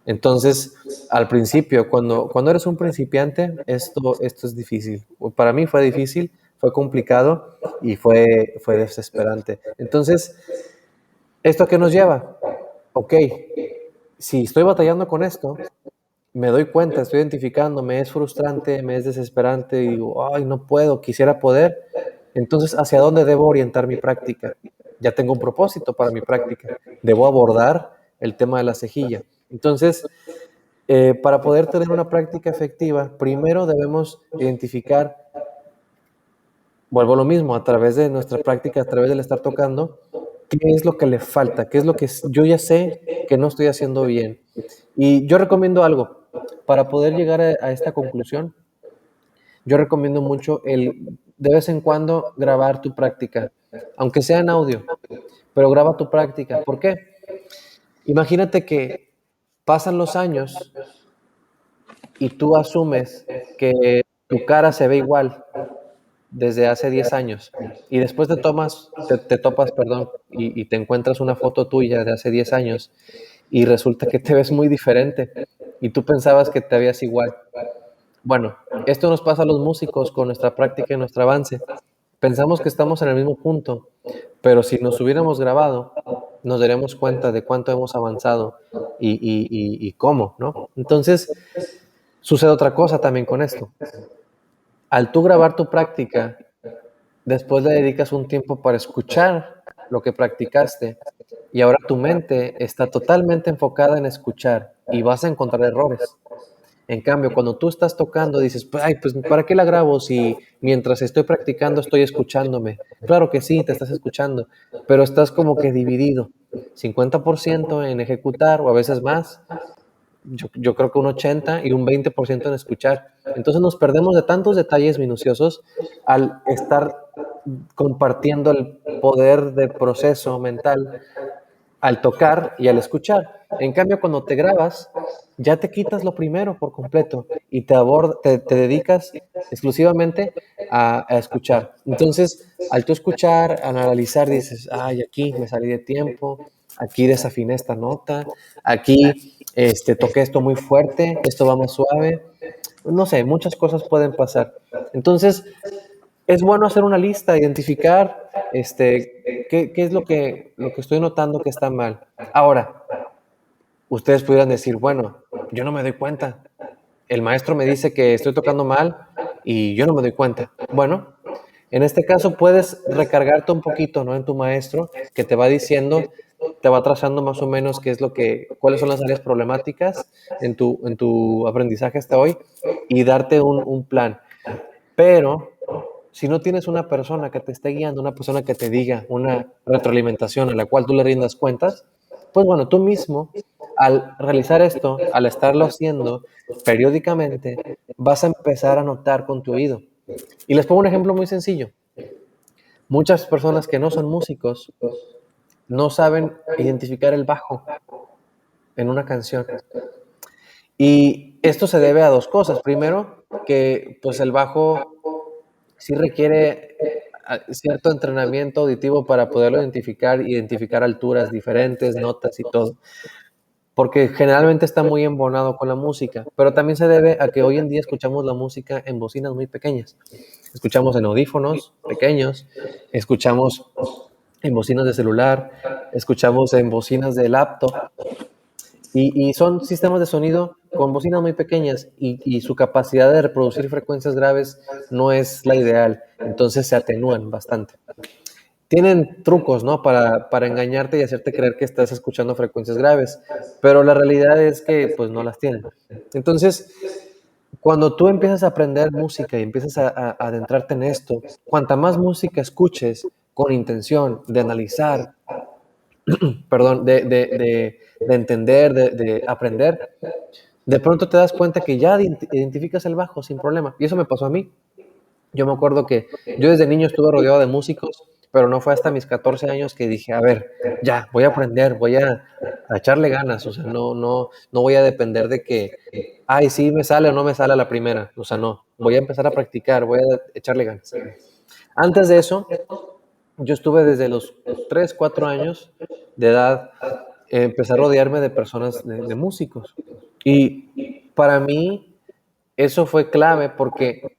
Entonces, al principio, cuando eres un principiante, esto es difícil. Para mí fue difícil, fue complicado y fue desesperante. Entonces, ¿esto a qué nos lleva? Ok, si estoy batallando con esto, me doy cuenta, estoy identificando, me es frustrante, me es desesperante y digo, ay, no puedo, quisiera poder. Entonces, ¿hacia dónde debo orientar mi práctica? Ya tengo un propósito para mi práctica. Debo abordar el tema de la cejilla. Entonces, para poder tener una práctica efectiva, primero debemos identificar, vuelvo a lo mismo, a través de nuestra práctica, a través del estar tocando, qué es lo que le falta, qué es lo que yo ya sé que no estoy haciendo bien. Y yo recomiendo algo, para poder llegar a esta conclusión, yo recomiendo mucho el de vez en cuando grabar tu práctica, aunque sea en audio, pero graba tu práctica. ¿Por qué? Imagínate que pasan los años y tú asumes que tu cara se ve igual desde hace 10 años y después te topas, perdón, y te encuentras una foto tuya de hace 10 años y resulta que te ves muy diferente y tú pensabas que te veías igual. Bueno, esto nos pasa a los músicos con nuestra práctica y nuestro avance. Pensamos que estamos en el mismo punto, pero si nos hubiéramos grabado, nos daremos cuenta de cuánto hemos avanzado y cómo, ¿no? Entonces, sucede otra cosa también con esto. Al tú grabar tu práctica, después le dedicas un tiempo para escuchar lo que practicaste y ahora tu mente está totalmente enfocada en escuchar y vas a encontrar errores. En cambio, cuando tú estás tocando, dices, pues, ay, pues, ¿para qué la grabo si mientras estoy practicando estoy escuchándome? Claro que sí, te estás escuchando, pero estás como que dividido, 50% en ejecutar o a veces más, yo creo que un 80 y un 20% en escuchar. Entonces nos perdemos de tantos detalles minuciosos al estar compartiendo el poder de proceso mental al tocar y al escuchar. En cambio, cuando te grabas, ya te quitas lo primero por completo y te dedicas exclusivamente a escuchar. Entonces, al tú escuchar, al analizar, dices, ay, aquí me salí de tiempo, aquí desafiné esta nota, aquí toqué esto muy fuerte, esto va más suave. No sé, muchas cosas pueden pasar. Entonces, es bueno hacer una lista, identificar qué es lo que estoy notando que está mal. Ahora, ustedes pudieran decir, bueno, yo no me doy cuenta. El maestro me dice que estoy tocando mal y yo no me doy cuenta. Bueno, en este caso puedes recargarte un poquito, ¿no? En tu maestro que te va diciendo, te va trazando más o menos cuáles son las áreas problemáticas en tu aprendizaje hasta hoy y darte un plan. Pero si no tienes una persona que te esté guiando, una persona que te diga una retroalimentación a la cual tú le rindas cuentas, pues bueno, tú mismo, al realizar esto, al estarlo haciendo periódicamente, vas a empezar a notar con tu oído. Y les pongo un ejemplo muy sencillo. Muchas personas que no son músicos no saben identificar el bajo en una canción. Y esto se debe a dos cosas. Primero, que pues el bajo sí requiere cierto entrenamiento auditivo para poderlo identificar alturas diferentes, notas y todo, porque generalmente está muy embonado con la música, pero también se debe a que hoy en día escuchamos la música en bocinas muy pequeñas. Escuchamos en audífonos pequeños, escuchamos en bocinas de celular, escuchamos en bocinas de laptop, y son sistemas de sonido con bocinas muy pequeñas y su capacidad de reproducir frecuencias graves no es la ideal, entonces se atenúan bastante. Tienen trucos, ¿no? Para engañarte y hacerte creer que estás escuchando frecuencias graves, pero la realidad es que pues no las tienen. Entonces, Cuando tú empiezas a aprender música y empiezas a adentrarte en esto, cuanta más música escuches con intención de analizar, perdón, de entender, de aprender, de pronto te das cuenta que ya identificas el bajo sin problema. Y eso me pasó a mí. Yo me acuerdo que yo desde niño estuve rodeado de músicos, pero no fue hasta mis 14 años que dije, a ver, ya, voy a aprender, voy a echarle ganas, o sea, no voy a depender de que, ay, sí me sale o no me sale a la primera, o sea, no, voy a empezar a practicar, voy a echarle ganas. Antes de eso, yo estuve desde los 3 4 años de edad, empecé a rodearme de personas, de músicos. Y para mí eso fue clave porque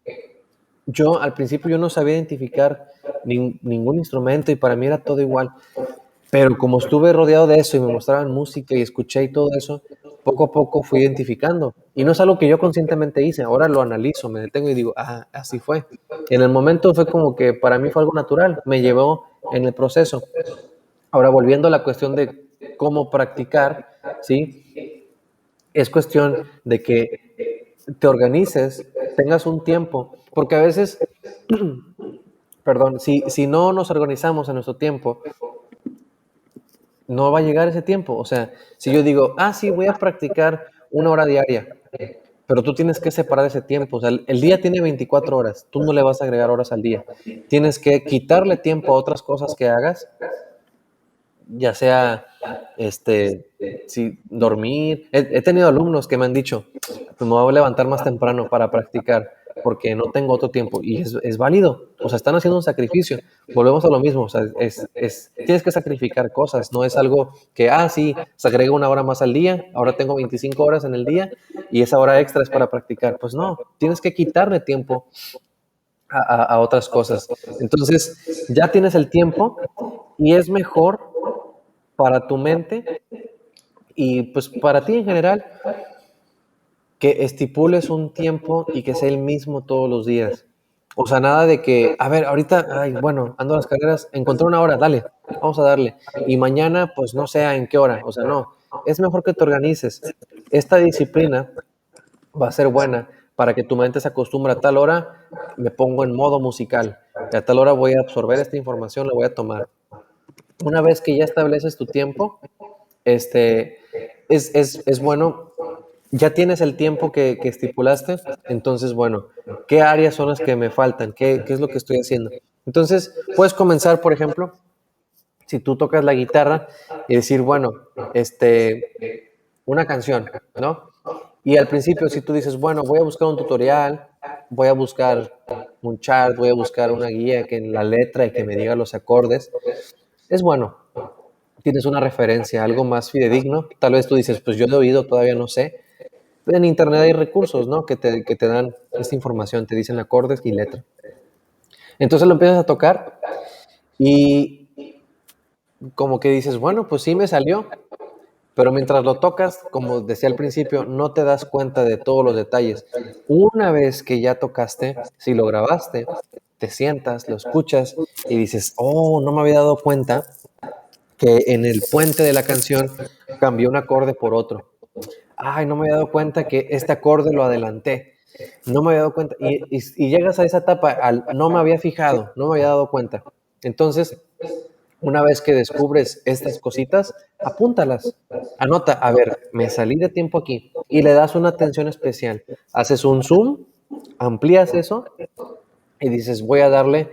yo al principio yo no sabía identificar ningún instrumento y para mí era todo igual. Pero como estuve rodeado de eso y me mostraban música y escuché y todo eso, poco a poco fui identificando. Y no es algo que yo conscientemente hice, ahora lo analizo, me detengo y digo, ah, así fue. En el momento fue como que para mí fue algo natural, me llevó en el proceso. Ahora volviendo a la cuestión de cómo practicar, ¿sí? Es cuestión de que te organices, tengas un tiempo, porque a veces, perdón, si no nos organizamos en nuestro tiempo, no va a llegar ese tiempo. O sea, si yo digo, ah, sí, voy a practicar 1 hora diaria, pero tú tienes que separar ese tiempo. O sea, el día tiene 24 horas, tú no le vas a agregar horas al día. Tienes que quitarle tiempo a otras cosas que hagas, ya sea, si dormir. He tenido alumnos que me han dicho, pues me voy a levantar más temprano para practicar porque no tengo otro tiempo. Y es válido. O sea, están haciendo un sacrificio. Volvemos a lo mismo. O sea, tienes que sacrificar cosas. No es algo que, sí, se agrega 1 hora más al día. Ahora tengo 25 horas en el día y esa hora extra es para practicar. Pues no, tienes que quitarle tiempo a otras cosas. Entonces, ya tienes el tiempo y es mejor para tu mente y pues para ti en general que estipules un tiempo y que sea el mismo todos los días. O sea, nada de que, a ver, ahorita, ay, bueno, ando a las carreras, encontré 1 hora, dale, vamos a darle. Y mañana, pues no sé en qué hora. O sea, no, es mejor que te organices. Esta disciplina va a ser buena para que tu mente se acostumbre a tal hora, me pongo en modo musical. Y a tal hora voy a absorber esta información, la voy a tomar. Una vez que ya estableces tu tiempo, es bueno, ya tienes el tiempo que estipulaste, entonces, bueno, ¿qué áreas son las que me faltan? ¿Qué es lo que estoy haciendo? Entonces, puedes comenzar, por ejemplo, si tú tocas la guitarra y decir, bueno, una canción, ¿no? Y al principio, si tú dices, bueno, voy a buscar un tutorial, voy a buscar un chart, voy a buscar una guía que en la letra y que me diga los acordes, es bueno, tienes una referencia, algo más fidedigno. Tal vez tú dices, pues yo de oído todavía no sé. En internet hay recursos, ¿no? Que te dan esta información, te dicen acordes y letra. Entonces lo empiezas a tocar y como que dices, bueno, pues sí me salió, pero mientras lo tocas, como decía al principio, no te das cuenta de todos los detalles. Una vez que ya tocaste, si lo grabaste, te sientas, lo escuchas y dices, oh, no me había dado cuenta que en el puente de la canción cambió un acorde por otro. Ay, no me había dado cuenta que este acorde lo adelanté. No me había dado cuenta. Y llegas a esa etapa, no me había fijado, no me había dado cuenta. Entonces, una vez que descubres estas cositas, apúntalas. Anota, a ver, me salí de tiempo aquí y le das una atención especial. Haces un zoom, amplías eso y dices, voy a darle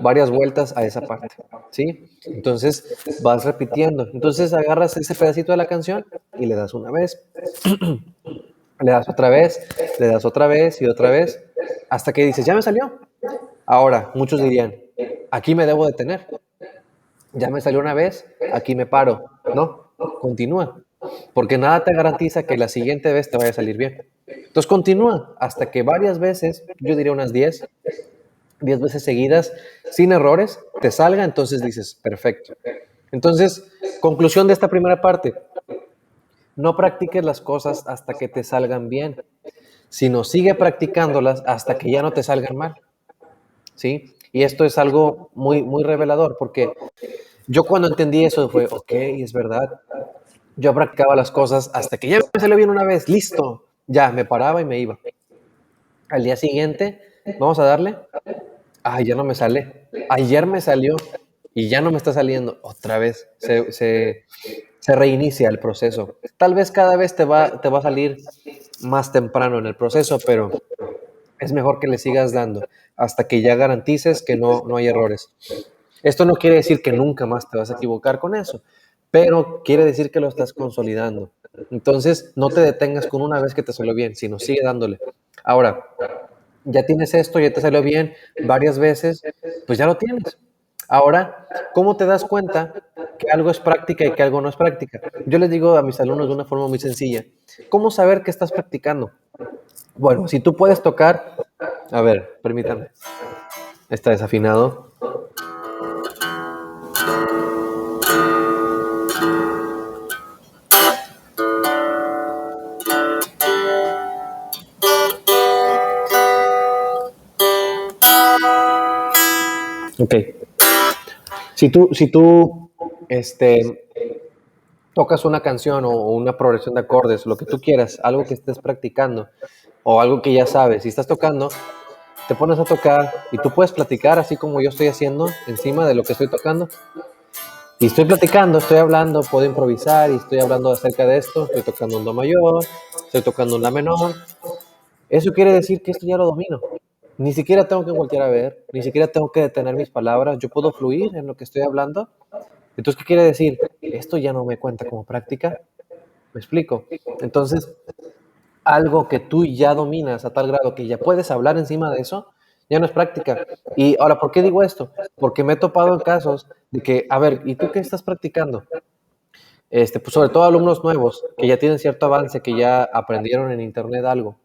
varias vueltas a esa parte, ¿sí? Entonces vas repitiendo. Entonces agarras ese pedacito de la canción y le das una vez, le das otra vez, le das otra vez y otra vez, hasta que dices, ya me salió. Ahora, muchos dirían, aquí me debo detener. Ya me salió una vez, aquí me paro. No, continúa. Porque nada te garantiza que la siguiente vez te vaya a salir bien. Entonces continúa hasta que varias veces, yo diría unas 10 veces seguidas, sin errores, te salga, entonces dices, perfecto. Entonces, conclusión de esta primera parte, no practiques las cosas hasta que te salgan bien, sino sigue practicándolas hasta que ya no te salgan mal, ¿sí? Y esto es algo muy, muy revelador, porque yo cuando entendí eso fue, ok, es verdad, yo practicaba las cosas hasta que ya me salió bien una vez, listo, ya, me paraba y me iba. Al día siguiente, vamos a darle. Ay, ya no me sale. Ayer me salió y ya no me está saliendo. Otra vez se reinicia el proceso. Tal vez cada vez te va a salir más temprano en el proceso, pero es mejor que le sigas dando hasta que ya garantices que no hay errores. Esto no quiere decir que nunca más te vas a equivocar con eso, pero quiere decir que lo estás consolidando. Entonces, no te detengas con una vez que te salió bien, sino sigue dándole. Ahora, ya tienes esto, ya te salió bien varias veces, pues ya lo tienes. Ahora, ¿cómo te das cuenta que algo es práctica y que algo no es práctica? Yo les digo a mis alumnos de una forma muy sencilla, ¿cómo saber que estás practicando? Bueno, si tú puedes tocar, a ver, permítame, está desafinado. Ok, si tú, este, tocas una canción o una progresión de acordes, lo que tú quieras, algo que estés practicando o algo que ya sabes, si estás tocando, te pones a tocar y tú puedes platicar así como yo estoy haciendo encima de lo que estoy tocando. Y estoy platicando, estoy hablando, puedo improvisar y estoy hablando acerca de esto, estoy tocando un do mayor, estoy tocando un la menor. Eso quiere decir que esto ya lo domino. Ni siquiera tengo que voltear a ver, ni siquiera tengo que detener mis palabras, yo puedo fluir en lo que estoy hablando. Entonces, ¿qué quiere decir? Esto ya no me cuenta como práctica. ¿Me explico? Entonces, algo que tú ya dominas a tal grado que ya puedes hablar encima de eso, ya no es práctica. Y ahora, ¿por qué digo esto? Porque me he topado en casos de que, a ver, ¿y tú qué estás practicando? Pues sobre todo alumnos nuevos que ya tienen cierto avance, que ya aprendieron en internet algo.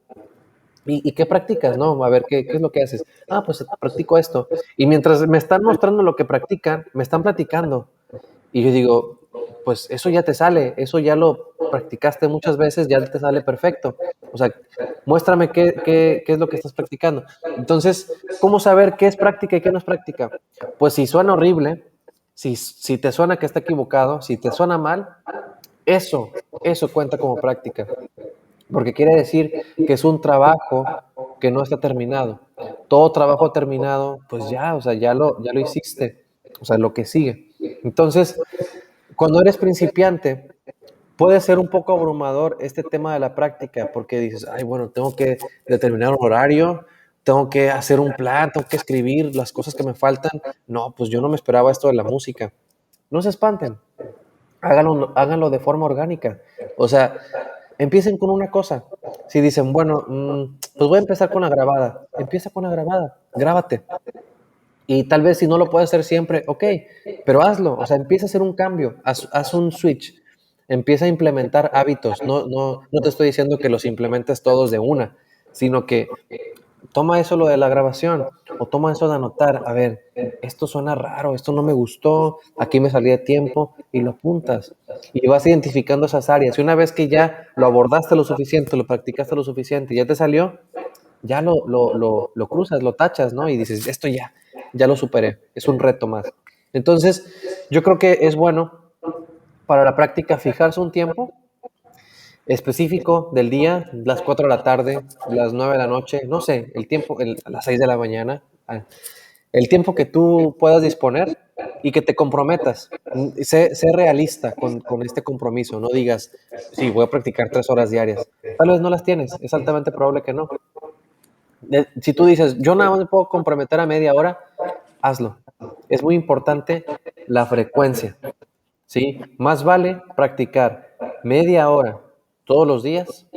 ¿Y qué practicas, no? A ver, ¿qué es lo que haces? Ah, pues practico esto. Y mientras me están mostrando lo que practican, me están platicando. Y yo digo, pues eso ya te sale, eso ya lo practicaste muchas veces, ya te sale perfecto. O sea, muéstrame qué es lo que estás practicando. Entonces, ¿cómo saber qué es práctica y qué no es práctica? Pues si suena horrible, si te suena que está equivocado, si te suena mal, eso cuenta como práctica. Porque quiere decir que es un trabajo que no está terminado. Todo trabajo terminado, pues ya, o sea, ya lo hiciste. O sea, lo que sigue. Entonces, cuando eres principiante, puede ser un poco abrumador este tema de la práctica, porque dices, ay, bueno, tengo que determinar un horario, tengo que hacer un plan, tengo que escribir las cosas que me faltan. No, pues yo no me esperaba esto de la música. No se espanten, háganlo de forma orgánica. O sea, empiecen con una cosa. Si dicen, bueno, pues voy a empezar con la grabada, empieza con la grabada, grábate. Y tal vez si no lo puedes hacer siempre, ok, pero hazlo, o sea, empieza a hacer un cambio, haz un switch, empieza a implementar hábitos. No te estoy diciendo que los implementes todos de una, sino que toma eso lo de la grabación o toma eso de anotar, a ver, esto suena raro, esto no me gustó, aquí me salí de tiempo y lo apuntas y vas identificando esas áreas. Y una vez que ya lo abordaste lo suficiente, lo practicaste lo suficiente y ya te salió, ya lo cruzas, lo tachas, ¿no? Y dices, esto ya lo superé, es un reto más. Entonces, yo creo que es bueno para la práctica fijarse un tiempo específico del día, las 4 de la tarde, las 9 de la noche, no sé, el tiempo, a las 6 de la mañana, el tiempo que tú puedas disponer y que te comprometas. Sé realista con este compromiso, no digas, sí, voy a practicar 3 horas diarias. Tal vez no las tienes, es altamente probable que no. Si tú dices, yo nada más me puedo comprometer a media hora, hazlo. Es muy importante la frecuencia, ¿sí? Más vale practicar media hora todos los días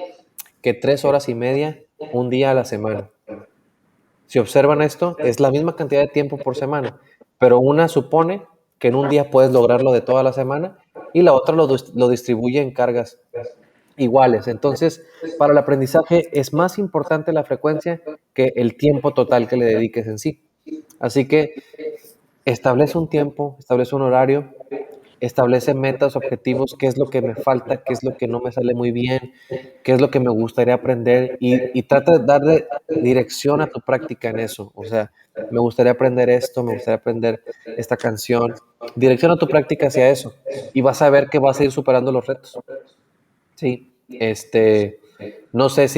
que 3 horas y media un día a la semana. Si observan esto, es la misma cantidad de tiempo por semana, pero una supone que en un día puedes lograrlo de toda la semana y la otra lo distribuye en cargas iguales. Entonces, para el aprendizaje es más importante la frecuencia que el tiempo total que le dediques en sí. Así que establece un tiempo, establece un horario, establece metas, objetivos, qué es lo que me falta, qué es lo que no me sale muy bien, qué es lo que me gustaría aprender y trata de darle dirección a tu práctica en eso. O sea, me gustaría aprender esto, me gustaría aprender esta canción. Direcciona tu práctica hacia eso y vas a ver que vas a ir superando los retos. Sí, no sé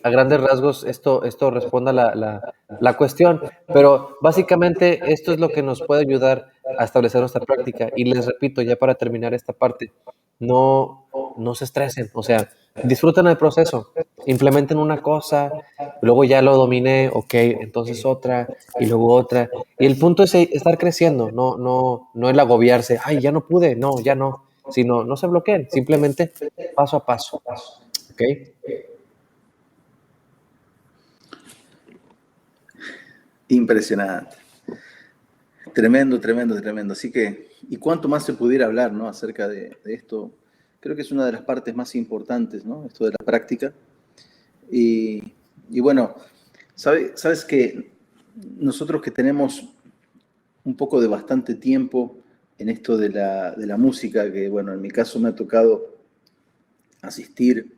a grandes rasgos esto responde a la cuestión, pero básicamente esto es lo que nos puede ayudar a establecer nuestra práctica. Y les repito, ya para terminar esta parte, no se estresen, o sea, disfruten el proceso, implementen una cosa, luego ya lo dominé, ok, entonces otra, y luego otra. Y el punto es estar creciendo, no el agobiarse, ay, ya no pude, no, ya no, sino no se bloqueen, simplemente paso a paso, ¿ok? Impresionante. Tremendo, tremendo, tremendo. Así que, y cuánto más se pudiera hablar, ¿no? Acerca de esto. Creo que es una de las partes más importantes, ¿no? Esto de la práctica. Y bueno, sabes que nosotros que tenemos un poco de bastante tiempo en esto de la música, que bueno, en mi caso me ha tocado asistir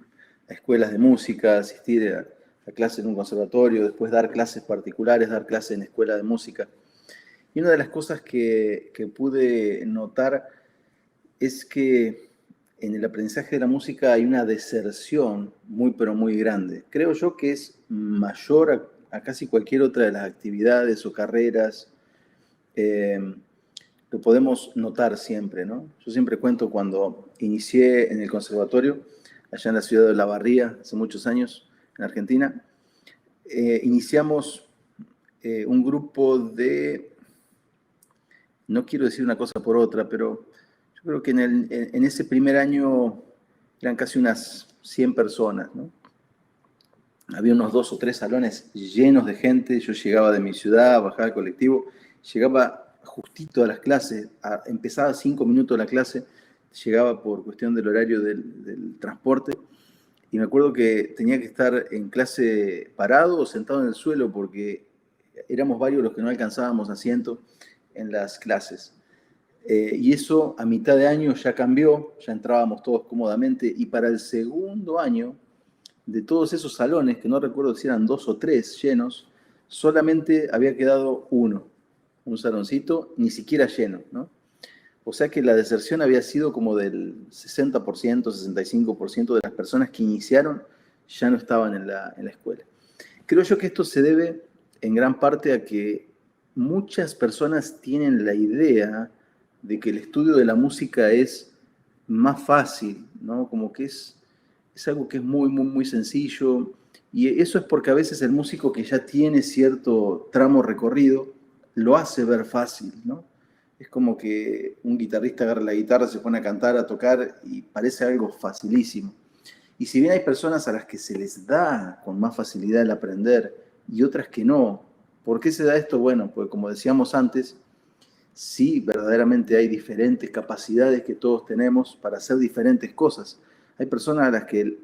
a escuelas de música, asistir a clases en un conservatorio, después dar clases particulares, dar clases en escuela de música. Y una de las cosas que pude notar es que en el aprendizaje de la música hay una deserción muy, pero muy grande. Creo yo que es mayor a casi cualquier otra de las actividades o carreras. Eh, lo podemos notar siempre, ¿no? Yo siempre cuento cuando inicié en el conservatorio, allá en la ciudad de La Barría, hace muchos años, en Argentina. Iniciamos un grupo de, no quiero decir una cosa por otra, pero yo creo que en ese primer año eran casi unas 100 personas, ¿no? Había unos 2 o 3 salones llenos de gente. Yo llegaba de mi ciudad, bajaba al colectivo, llegaba justito a las clases, empezaba 5 minutos la clase, llegaba por cuestión del horario del transporte, y me acuerdo que tenía que estar en clase parado o sentado en el suelo porque éramos varios los que no alcanzábamos asiento en las clases. Y eso a mitad de año ya cambió, ya entrábamos todos cómodamente, y para el segundo año, de todos esos salones, que no recuerdo si eran 2 o 3 llenos, solamente había quedado uno, un saloncito, ni siquiera lleno, ¿no? O sea que la deserción había sido como del 60%, 65% de las personas que iniciaron ya no estaban en la escuela. Creo yo que esto se debe en gran parte a que muchas personas tienen la idea de que el estudio de la música es más fácil, ¿no? Como que es algo que es muy, muy, muy sencillo. Y eso es porque a veces el músico que ya tiene cierto tramo recorrido lo hace ver fácil, ¿no? Es como que un guitarrista agarra la guitarra, se pone a cantar, a tocar y parece algo facilísimo. Y si bien hay personas a las que se les da con más facilidad el aprender y otras que no, ¿por qué se da esto? Bueno, pues como decíamos antes, sí, verdaderamente hay diferentes capacidades que todos tenemos para hacer diferentes cosas. Hay personas a las que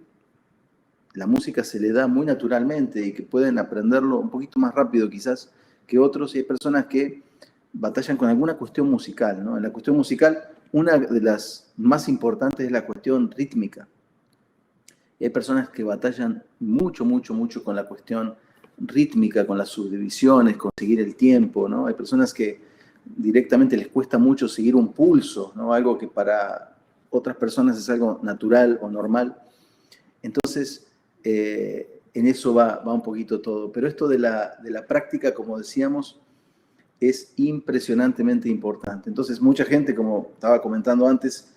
la música se le da muy naturalmente y que pueden aprenderlo un poquito más rápido quizás que otros, y hay personas que batallan con alguna cuestión musical, ¿no? En la cuestión musical, una de las más importantes es la cuestión rítmica. Y hay personas que batallan mucho, mucho, mucho con la cuestión rítmica, con las subdivisiones, con seguir el tiempo, ¿no? Hay personas que directamente les cuesta mucho seguir un pulso, ¿no? Algo que para otras personas es algo natural o normal. Entonces, en eso va un poquito todo. Pero esto de la práctica, como decíamos, es impresionantemente importante. Entonces, mucha gente, como estaba comentando antes,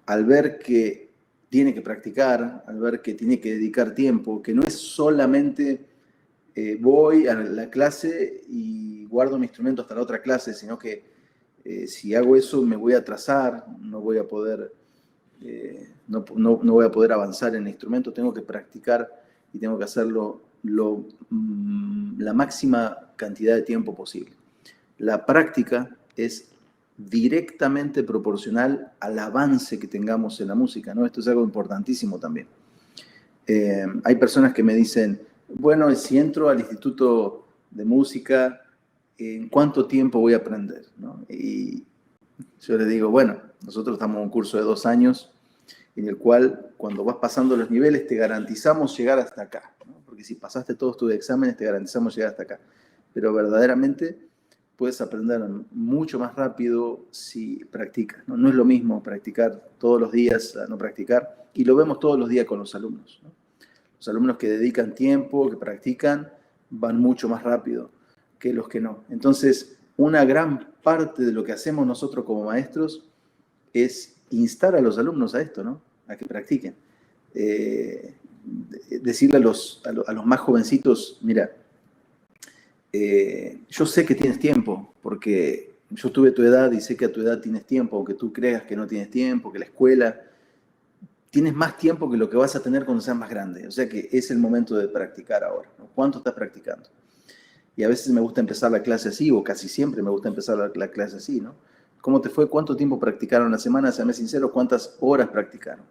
al ver que tiene que practicar, al ver que tiene que dedicar tiempo, que no es solamente voy a la clase y guardo mi instrumento hasta la otra clase, sino que si hago eso me voy a atrasar, no voy a poder, no voy a poder avanzar en el instrumento, tengo que practicar y tengo que hacerlo la máxima cantidad de tiempo posible. La práctica es directamente proporcional al avance que tengamos en la música, ¿no? Esto es algo importantísimo también. Hay personas que me dicen, bueno, si entro al instituto de música, ¿en cuánto tiempo voy a aprender? ¿No? Y yo les digo, bueno, nosotros estamos en un curso de 2 años en el cual cuando vas pasando los niveles te garantizamos llegar hasta acá, ¿no? Porque si pasaste todos tus exámenes te garantizamos llegar hasta acá. Pero verdaderamente puedes aprender mucho más rápido si practicas, ¿no? No es lo mismo practicar todos los días a no practicar, y lo vemos todos los días con los alumnos, ¿no? Los alumnos que dedican tiempo, que practican, van mucho más rápido que los que no. Entonces, una gran parte de lo que hacemos nosotros como maestros es instar a los alumnos a esto, ¿no? A que practiquen. Decirle a los más jovencitos, mira, yo sé que tienes tiempo, porque yo tuve tu edad y sé que a tu edad tienes tiempo, aunque tú creas que no tienes tiempo, que la escuela, tienes más tiempo que lo que vas a tener cuando seas más grande. O sea que es el momento de practicar ahora, ¿no? ¿Cuánto estás practicando? Y a veces me gusta empezar la clase así, o casi siempre me gusta empezar la clase así, ¿no? ¿Cómo te fue? ¿Cuánto tiempo practicaron la semana? Séame sincero, ¿cuántas horas practicaron?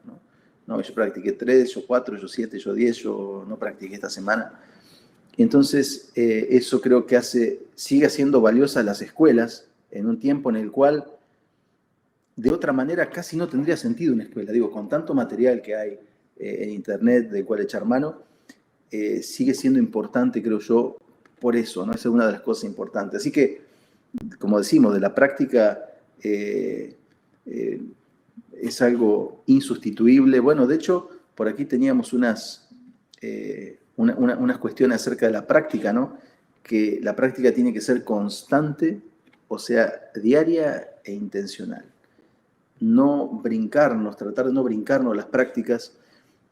No, yo practiqué 3, yo 4, yo 7, yo 10, yo no practiqué esta semana. Y entonces eso creo que sigue siendo valiosa las escuelas en un tiempo en el cual de otra manera casi no tendría sentido una escuela. Digo, con tanto material que hay en internet del cual echar mano, sigue siendo importante, creo yo, por eso, ¿no? Esa es una de las cosas importantes. Así que, como decimos, de la práctica es algo insustituible. Bueno, de hecho, por aquí teníamos unas cuestiones acerca de la práctica, ¿no? Que la práctica tiene que ser constante, o sea, diaria e intencional. No brincarnos, tratar de no brincarnos las prácticas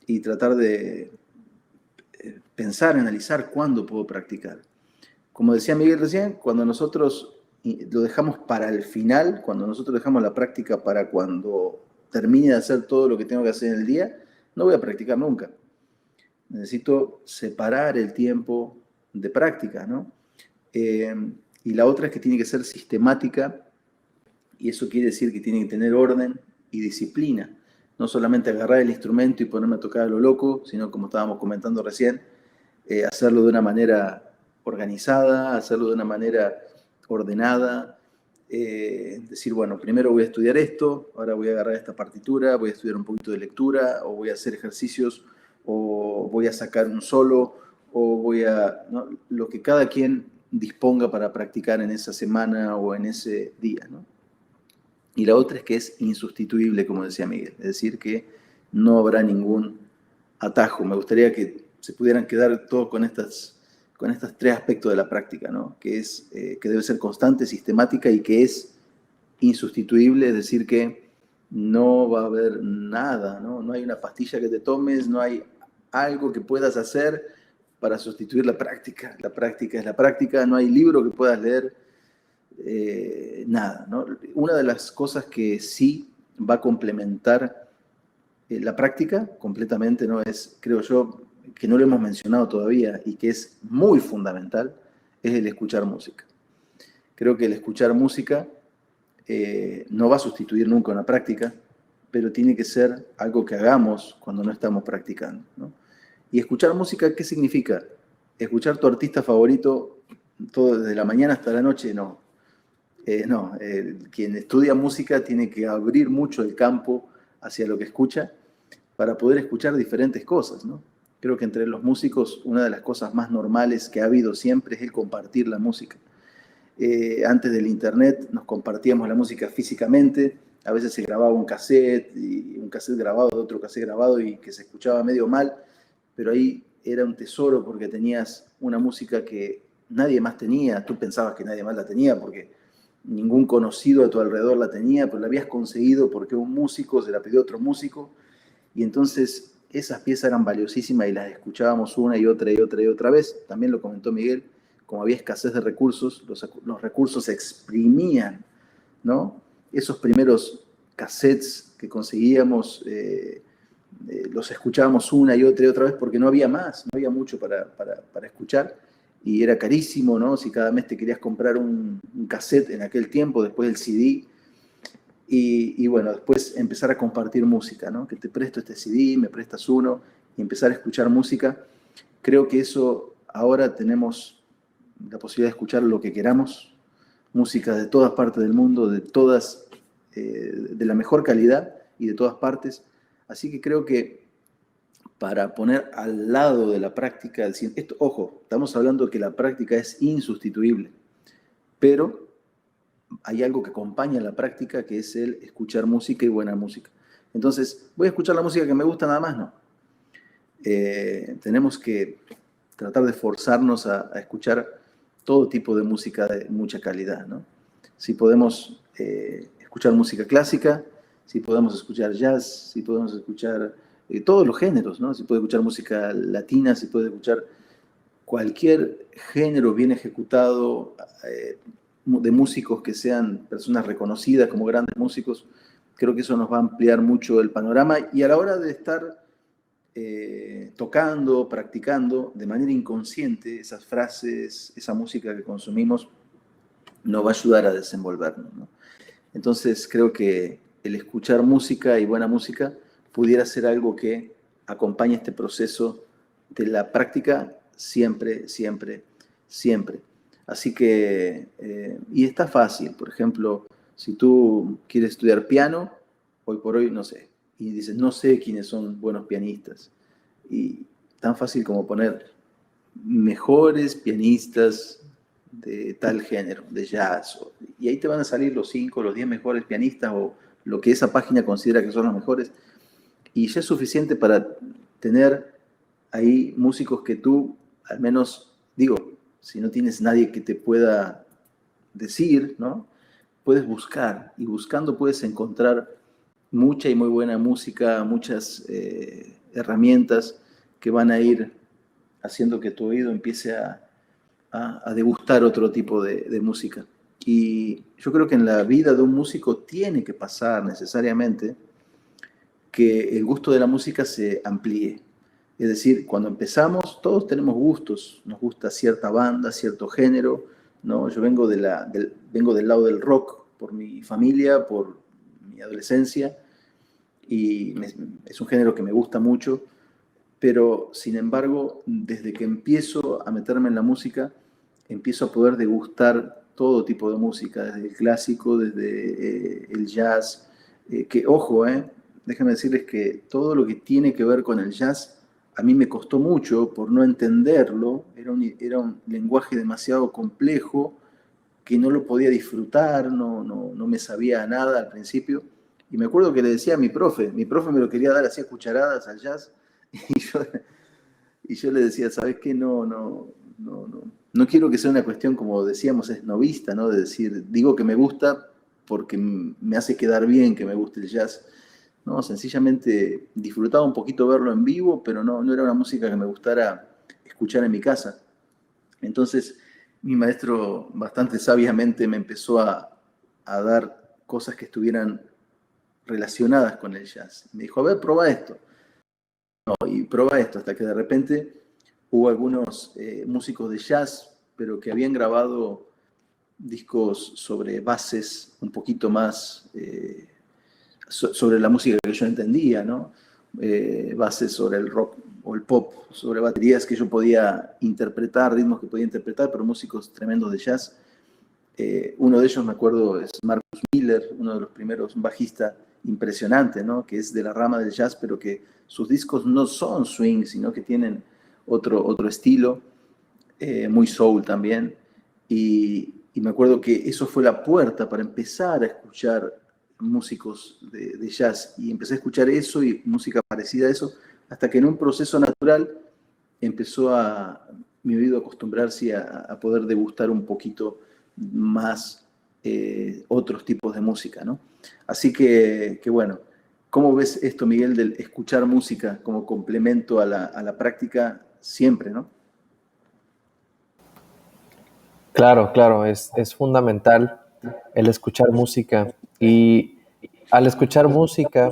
y tratar de pensar, analizar cuándo puedo practicar. Como decía Miguel recién, cuando nosotros lo dejamos para el final, cuando nosotros dejamos la práctica para cuando termine de hacer todo lo que tengo que hacer en el día, no voy a practicar nunca. Necesito separar el tiempo de práctica, ¿no? Y la otra es que tiene que ser sistemática, y eso quiere decir que tiene que tener orden y disciplina. No solamente agarrar el instrumento y ponerme a tocar a lo loco, sino, como estábamos comentando recién, hacerlo de una manera organizada, hacerlo de una manera ordenada, decir, bueno, primero voy a estudiar esto, ahora voy a agarrar esta partitura, voy a estudiar un poquito de lectura, o voy a hacer ejercicios, o voy a sacar un solo, o voy a, ¿no? Lo que cada quien disponga para practicar en esa semana o en ese día, ¿no? Y la otra es que es insustituible, como decía Miguel, es decir, que no habrá ningún atajo. Me gustaría que se pudieran quedar todos con estos tres aspectos de la práctica, ¿no? Que es que debe ser constante, sistemática y que es insustituible, es decir, que no va a haber nada, ¿no? No hay una pastilla que te tomes, no hay algo que puedas hacer para sustituir la práctica. La práctica es la práctica, no hay libro que puedas leer, nada, ¿no? Una de las cosas que sí va a complementar la práctica completamente, ¿no? Es, creo yo, que no lo hemos mencionado todavía y que es muy fundamental, es el escuchar música. Creo que el escuchar música no va a sustituir nunca una práctica, pero tiene que ser algo que hagamos cuando no estamos practicando, ¿no? Y escuchar música, ¿qué significa? Escuchar tu artista favorito todo desde la mañana hasta la noche, no. No, quien estudia música tiene que abrir mucho el campo hacia lo que escucha para poder escuchar diferentes cosas, ¿no? Creo que entre los músicos una de las cosas más normales que ha habido siempre es el compartir la música. Antes del internet nos compartíamos la música físicamente, a veces se grababa un cassette, y un cassette grabado de otro cassette grabado y que se escuchaba medio mal, pero ahí era un tesoro porque tenías una música que nadie más tenía, tú pensabas que nadie más la tenía porque ningún conocido a tu alrededor la tenía, pero la habías conseguido porque un músico se la pidió a otro músico, y entonces esas piezas eran valiosísimas y las escuchábamos una y otra y otra y otra vez. También lo comentó Miguel, como había escasez de recursos, los recursos se exprimían, ¿no? Esos primeros cassettes que conseguíamos, los escuchábamos una y otra vez porque no había más, no había mucho para escuchar y era carísimo, ¿no? Si cada mes te querías comprar un cassette en aquel tiempo, después del CD. Y bueno, después empezar a compartir música, ¿no? Que te presto este CD, me prestas uno, y empezar a escuchar música. Creo que eso ahora tenemos la posibilidad de escuchar lo que queramos, música de todas partes del mundo, de la mejor calidad y de todas partes. Así que creo que para poner al lado de la práctica, esto, ojo, estamos hablando de que la práctica es insustituible, pero hay algo que acompaña la práctica, que es el escuchar música y buena música. Entonces, ¿voy a escuchar la música que me gusta nada más? No. tenemos que tratar de forzarnos a escuchar todo tipo de música de mucha calidad, ¿no? Si podemos escuchar música clásica, si podemos escuchar jazz, si podemos escuchar todos los géneros, ¿no? Si puede escuchar música latina, si puede escuchar cualquier género bien ejecutado, de músicos que sean personas reconocidas como grandes músicos, creo que eso nos va a ampliar mucho el panorama y a la hora de estar tocando, practicando de manera inconsciente esas frases, esa música que consumimos, nos va a ayudar a desenvolvernos, ¿no? Entonces creo que el escuchar música y buena música pudiera ser algo que acompañe este proceso de la práctica siempre, siempre, siempre. Así que, y está fácil, por ejemplo, si tú quieres estudiar piano, hoy por hoy no sé, y dices, no sé quiénes son buenos pianistas, y tan fácil como poner mejores pianistas de tal género, de jazz, y ahí te van a salir los 5, los 10 mejores pianistas o lo que esa página considera que son los mejores, y ya es suficiente para tener ahí músicos que tú, al menos, digo, si no tienes nadie que te pueda decir, ¿no? Puedes buscar, y buscando puedes encontrar mucha y muy buena música, muchas herramientas que van a ir haciendo que tu oído empiece a degustar otro tipo de música. Y yo creo que en la vida de un músico tiene que pasar necesariamente que el gusto de la música se amplíe. Es decir, cuando empezamos, todos tenemos gustos. Nos gusta cierta banda, cierto género, ¿no? Yo vengo del lado del rock por mi familia, por mi adolescencia, y es un género que me gusta mucho, pero sin embargo, desde que empiezo a meterme en la música, empiezo a poder degustar todo tipo de música, desde el clásico, desde el jazz, que ojo, déjenme decirles que todo lo que tiene que ver con el jazz, a mí me costó mucho por no entenderlo, era un lenguaje demasiado complejo, que no lo podía disfrutar, no me sabía nada al principio. Y me acuerdo que le decía a mi profe me lo quería dar así a cucharadas al jazz, y yo, y yo le decía, ¿sabes qué? No quiero que sea una cuestión, como decíamos, esnovista, ¿no? De decir, digo que me gusta porque me hace quedar bien que me guste el jazz. No, sencillamente disfrutaba un poquito verlo en vivo, pero no era una música que me gustara escuchar en mi casa. Entonces, mi maestro bastante sabiamente me empezó a dar cosas que estuvieran relacionadas con el jazz. Me dijo, a ver, prueba esto. No, y prueba esto, hasta que de repente hubo algunos músicos de jazz, pero que habían grabado discos sobre bases un poquito más sobre la música que yo entendía, ¿no? Bases sobre el rock o el pop, sobre baterías que yo podía interpretar, ritmos que podía interpretar, pero músicos tremendos de jazz. Uno de ellos, me acuerdo, es Marcus Miller, uno de los primeros, un bajista impresionante, ¿no? Que es de la rama del jazz, pero que sus discos no son swing, sino que tienen otro estilo, muy soul también. Y me acuerdo que eso fue la puerta para empezar a escuchar músicos de jazz. Y empecé a escuchar eso y música parecida a eso, hasta que en un proceso natural empezó mi oído a acostumbrarse a poder degustar un poquito más otros tipos de música, ¿no? Así que bueno, ¿cómo ves esto, Miguel, del escuchar música como complemento a la práctica siempre, ¿no? Claro, claro, es fundamental el escuchar música. Y al escuchar música,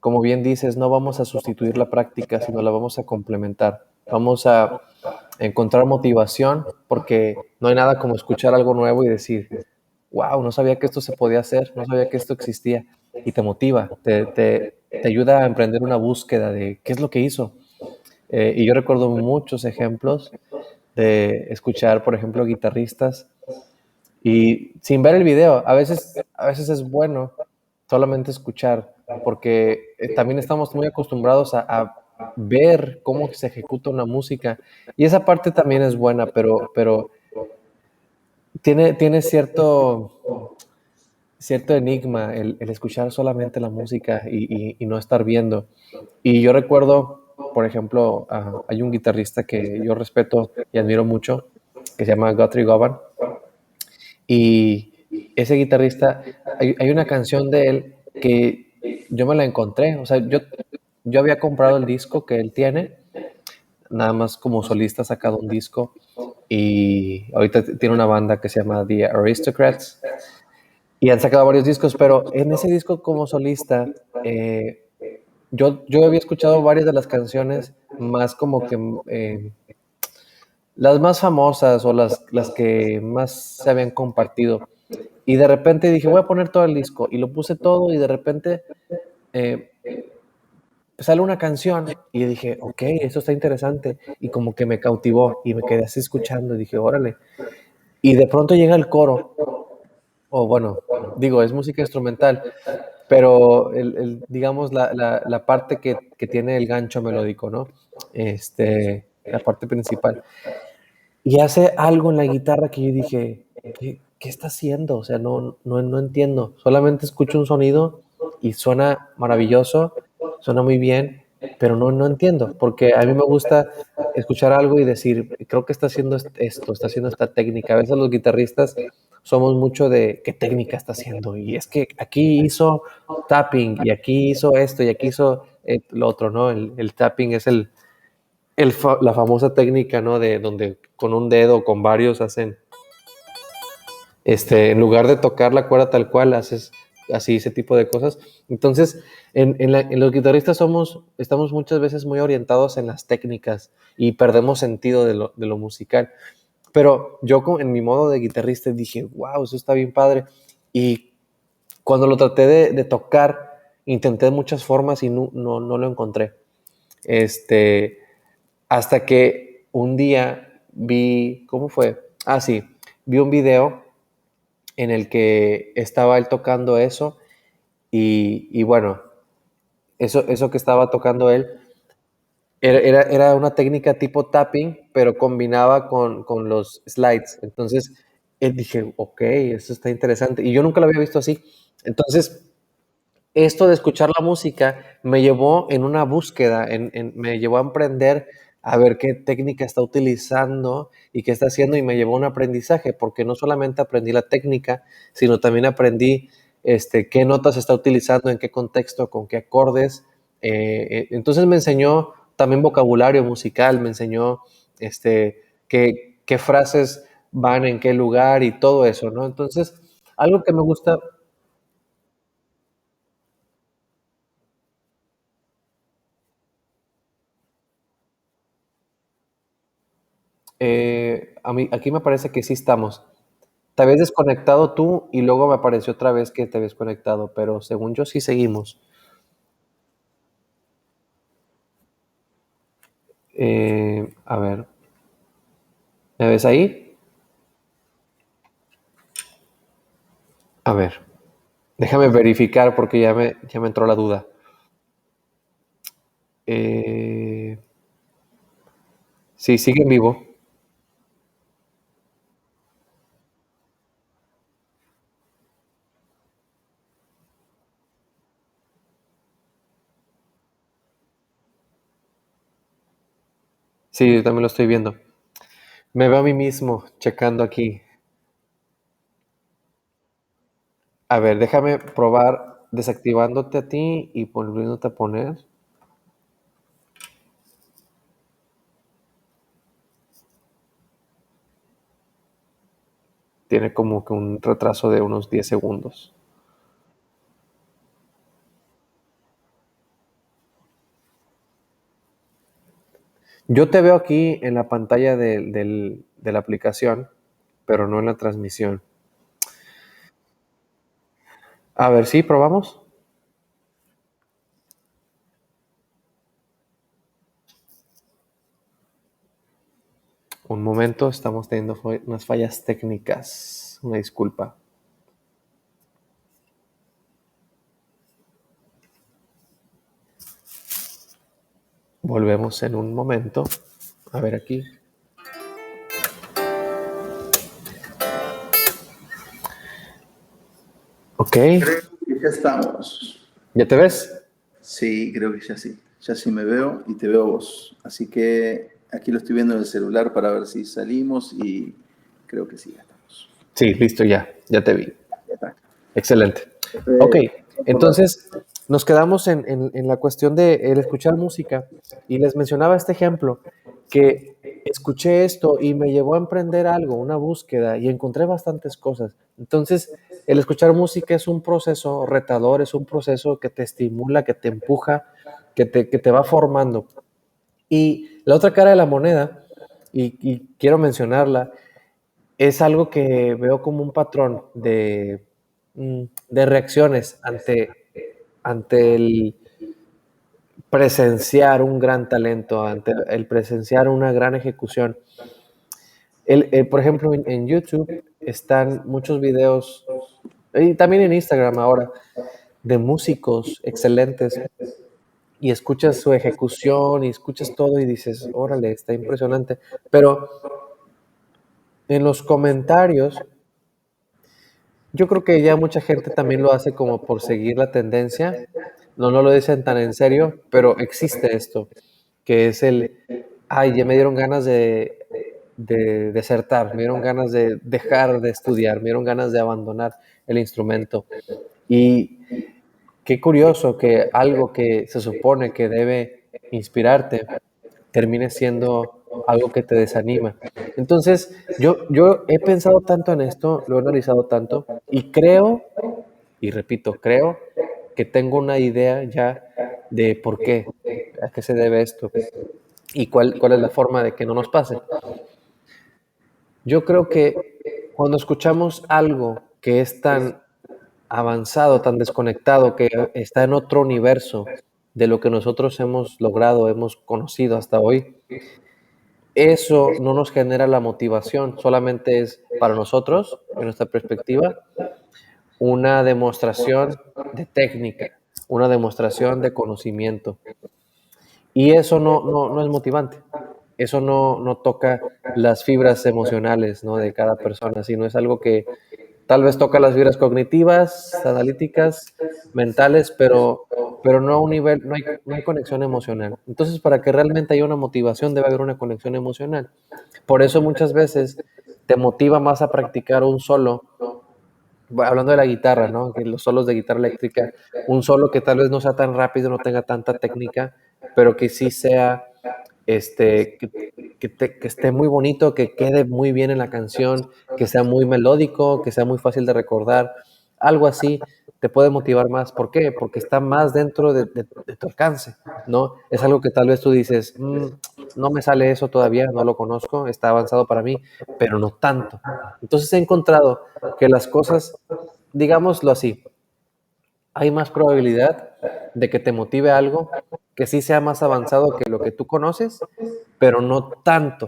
como bien dices, no vamos a sustituir la práctica, sino la vamos a complementar. Vamos a encontrar motivación porque no hay nada como escuchar algo nuevo y decir, wow, no sabía que esto se podía hacer, no sabía que esto existía. Y te motiva, te ayuda a emprender una búsqueda de qué es lo que hizo. Y yo recuerdo muchos ejemplos de escuchar, por ejemplo, guitarristas y sin ver el video. A veces es bueno solamente escuchar, porque también estamos muy acostumbrados a ver cómo se ejecuta una música. Y esa parte también es buena, pero tiene cierto enigma el escuchar solamente la música y no estar viendo. Y yo recuerdo por ejemplo, hay un guitarrista que yo respeto y admiro mucho, que se llama Guthrie Govan, y ese guitarrista, hay una canción de él que yo me la encontré, o sea, yo había comprado el disco que él tiene, nada más como solista ha sacado un disco, y ahorita tiene una banda que se llama The Aristocrats, y han sacado varios discos, pero en ese disco como solista, yo había escuchado varias de las canciones más como que las más famosas o las que más se habían compartido. Y de repente dije, voy a poner todo el disco. Y lo puse todo y de repente eh, sale una canción y yo dije, ok, esto está interesante. Y como que me cautivó y me quedé así escuchando y dije, órale. Y de pronto llega el coro, o bueno, digo, es música instrumental, pero digamos la parte que tiene el gancho melódico, ¿no? La parte principal. Y hace algo en la guitarra que yo dije, ¿qué está haciendo? O sea, no entiendo. Solamente escucho un sonido y suena maravilloso, suena muy bien, pero no entiendo, porque a mí me gusta escuchar algo y decir, creo que está haciendo esto, está haciendo esta técnica. A veces los guitarristas somos mucho de qué técnica está haciendo. Y es que aquí hizo tapping y aquí hizo esto y aquí hizo lo otro, ¿no? El tapping es la famosa técnica, ¿no? De donde con un dedo o con varios hacen, en lugar de tocar la cuerda tal cual, haces así ese tipo de cosas. Entonces, en los guitarristas estamos muchas veces muy orientados en las técnicas y perdemos sentido de lo musical. Pero yo en mi modo de guitarrista dije, wow, eso está bien padre. Y cuando lo traté de tocar, intenté muchas formas y no lo encontré. Este, Hasta que un día vi, ¿cómo fue? Ah, sí, vi un video en el que estaba él tocando eso y bueno, eso que estaba tocando él era una técnica tipo tapping, pero combinaba con los slides. Entonces, dije, ok, eso está interesante. Y yo nunca lo había visto así. Entonces, esto de escuchar la música me llevó en una búsqueda, me llevó a emprender a ver qué técnica está utilizando y qué está haciendo y me llevó a un aprendizaje, porque no solamente aprendí la técnica, sino también aprendí qué notas está utilizando, en qué contexto, con qué acordes. Entonces me enseñó también vocabulario musical, me enseñó qué frases van en qué lugar y todo eso, ¿no? Entonces, algo que me gusta. Aquí me parece que sí estamos. Te habías desconectado tú y luego me apareció otra vez que te habías conectado, pero según yo sí seguimos. A ver, ¿me ves ahí? A ver, déjame verificar porque ya me entró la duda. Eh, sí, sigue en vivo. Sí, yo también lo estoy viendo. Me veo a mí mismo checando aquí. A ver, déjame probar desactivándote a ti y volviéndote a poner. Tiene como que un retraso de unos 10 segundos. Yo te veo aquí en la pantalla de la aplicación, pero no en la transmisión. A ver, sí, probamos. Un momento, estamos teniendo unas fallas técnicas. Una disculpa. Volvemos en un momento. A ver aquí. Ok. Creo que ya estamos. ¿Ya te ves? Sí, creo que ya sí. ya sí me veo y te veo a vos. Así que aquí lo estoy viendo en el celular para ver si salimos y creo que sí, ya estamos. Sí, listo, ya te vi. Ya está. Excelente. Ok, entonces nos quedamos en la cuestión de el escuchar música y les mencionaba este ejemplo que escuché esto y me llevó a emprender algo, una búsqueda y encontré bastantes cosas. Entonces, el escuchar música es un proceso retador, es un proceso que te estimula, que te empuja, que te va formando. Y la otra cara de la moneda, y quiero mencionarla, es algo que veo como un patrón de reacciones ante el presenciar un gran talento, ante el presenciar una gran ejecución. Por ejemplo, en YouTube están muchos videos, y también en Instagram ahora, de músicos excelentes, y escuchas su ejecución y escuchas todo y dices, órale, está impresionante. Pero en los comentarios yo creo que ya mucha gente también lo hace como por seguir la tendencia. No lo dicen tan en serio, pero existe esto, que es ay, ya me dieron ganas de desertar, me dieron ganas de dejar de estudiar, me dieron ganas de abandonar el instrumento. Y qué curioso que algo que se supone que debe inspirarte termine siendo algo que te desanima. Entonces, yo he pensado tanto en esto, lo he analizado tanto, y creo, y repito, creo que tengo una idea ya de por qué, a qué se debe esto, y cuál es la forma de que no nos pase. Yo creo que cuando escuchamos algo que es tan avanzado, tan desconectado, que está en otro universo de lo que nosotros hemos logrado, hemos conocido hasta hoy, eso no nos genera la motivación, solamente es para nosotros, en nuestra perspectiva, una demostración de técnica, una demostración de conocimiento. Y eso no es motivante, eso no toca las fibras emocionales, ¿no?, de cada persona, sino es algo que tal vez toca las fibras cognitivas, analíticas, mentales, pero no a un nivel, no hay conexión emocional. Entonces, para que realmente haya una motivación, debe haber una conexión emocional. Por eso muchas veces te motiva más a practicar un solo, hablando de la guitarra, ¿no?, que los solos de guitarra eléctrica, un solo que tal vez no sea tan rápido, no tenga tanta técnica, pero que sí sea, que esté muy bonito, que quede muy bien en la canción, que sea muy melódico, que sea muy fácil de recordar, algo así te puede motivar más. ¿Por qué? Porque está más dentro de tu alcance, ¿no? Es algo que tal vez tú dices, no me sale eso todavía, no lo conozco, está avanzado para mí, pero no tanto. Entonces he encontrado que las cosas, digámoslo así, hay más probabilidad de que te motive algo que sí sea más avanzado que lo que tú conoces, pero no tanto,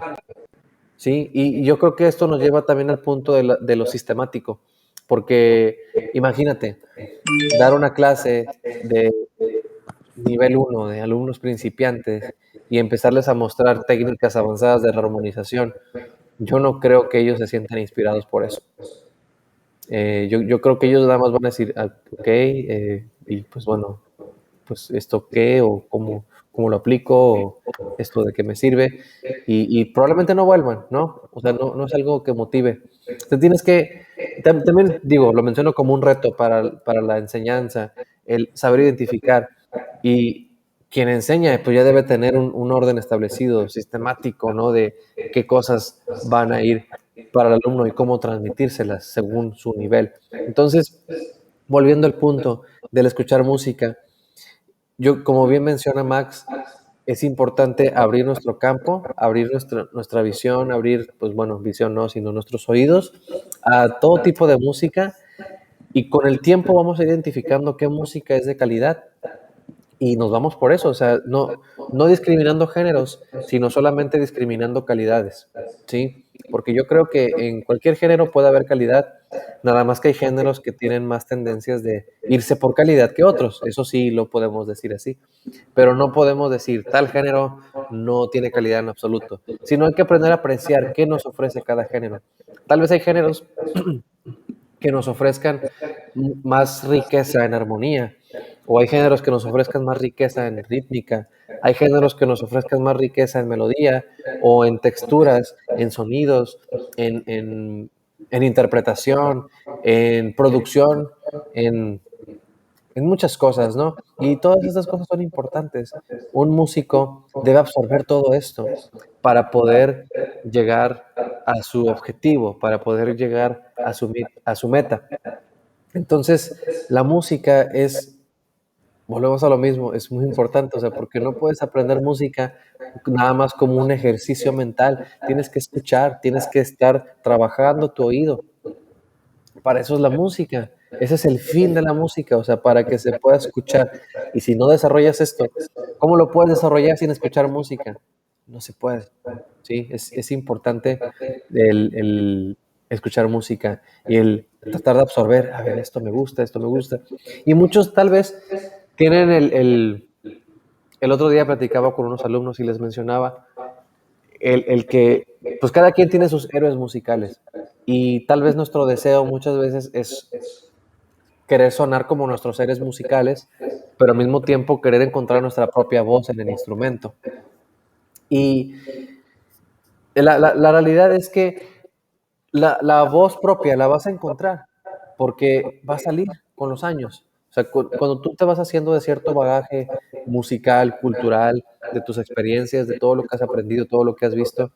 ¿sí? Y yo creo que esto nos lleva también al punto de lo sistemático, porque imagínate, dar una clase de nivel uno de alumnos principiantes y empezarles a mostrar técnicas avanzadas de la armonización. Yo no creo que ellos se sientan inspirados por eso. Yo creo que ellos nada más van a decir, ok, y pues bueno, pues esto qué o cómo lo aplico o esto de qué me sirve y probablemente no vuelvan, ¿no? O sea, no es algo que motive. Te tienes que, también digo, lo menciono como un reto para la enseñanza, el saber identificar y quien enseña, pues ya debe tener un orden establecido, sistemático, ¿no? De qué cosas van a ir para el alumno y cómo transmitírselas según su nivel. Entonces, volviendo al punto del escuchar música, yo, como bien menciona Max, es importante abrir nuestro campo, abrir nuestra visión, abrir, pues bueno, visión no, sino nuestros oídos a todo tipo de música y con el tiempo vamos a ir identificando qué música es de calidad y nos vamos por eso, o sea, no discriminando géneros, sino solamente discriminando calidades, ¿sí? Porque yo creo que en cualquier género puede haber calidad, nada más que hay géneros que tienen más tendencias de irse por calidad que otros, eso sí lo podemos decir así, pero no podemos decir tal género no tiene calidad en absoluto, sino hay que aprender a apreciar qué nos ofrece cada género. Tal vez hay géneros que nos ofrezcan más riqueza en armonía, O hay géneros que nos ofrezcan más riqueza en rítmica, hay géneros que nos ofrezcan más riqueza en melodía o en texturas, en sonidos, en interpretación, en producción, en, en muchas cosas, ¿no? Y todas estas cosas son importantes. Un músico debe absorber todo esto para poder llegar a su objetivo, para poder llegar a su meta. Entonces, la música es, volvemos a lo mismo, es muy importante, o sea, porque no puedes aprender música nada más como un ejercicio mental. Tienes que escuchar, tienes que estar trabajando tu oído. Para eso es la música. Ese es el fin de la música, o sea, para que se pueda escuchar. Y si no desarrollas esto, ¿cómo lo puedes desarrollar sin escuchar música? No se puede. Sí, es importante el escuchar música y el tratar de absorber, a ver, esto me gusta, esto me gusta. Y muchos tal vez tienen el otro día platicaba con unos alumnos y les mencionaba el que, pues cada quien tiene sus héroes musicales y tal vez nuestro deseo muchas veces es querer sonar como nuestros héroes musicales, pero al mismo tiempo querer encontrar nuestra propia voz en el instrumento. Y la realidad es que la voz propia la vas a encontrar porque va a salir con los años. O sea, cuando tú te vas haciendo de cierto bagaje musical, cultural, de tus experiencias, de todo lo que has aprendido, todo lo que has visto,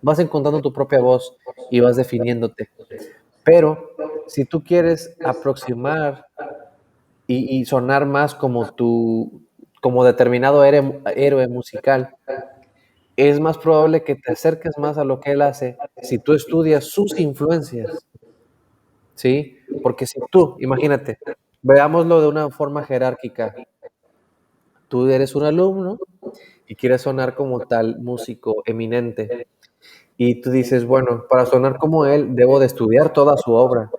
vas encontrando tu propia voz y vas definiéndote. Pero si tú quieres aproximar y sonar más como como determinado héroe musical, es más probable que te acerques más a lo que él hace si tú estudias sus influencias, ¿sí? Porque si tú, imagínate, veámoslo de una forma jerárquica, tú eres un alumno y quieres sonar como tal músico eminente, y tú dices, bueno, para sonar como él debo de estudiar toda su obra,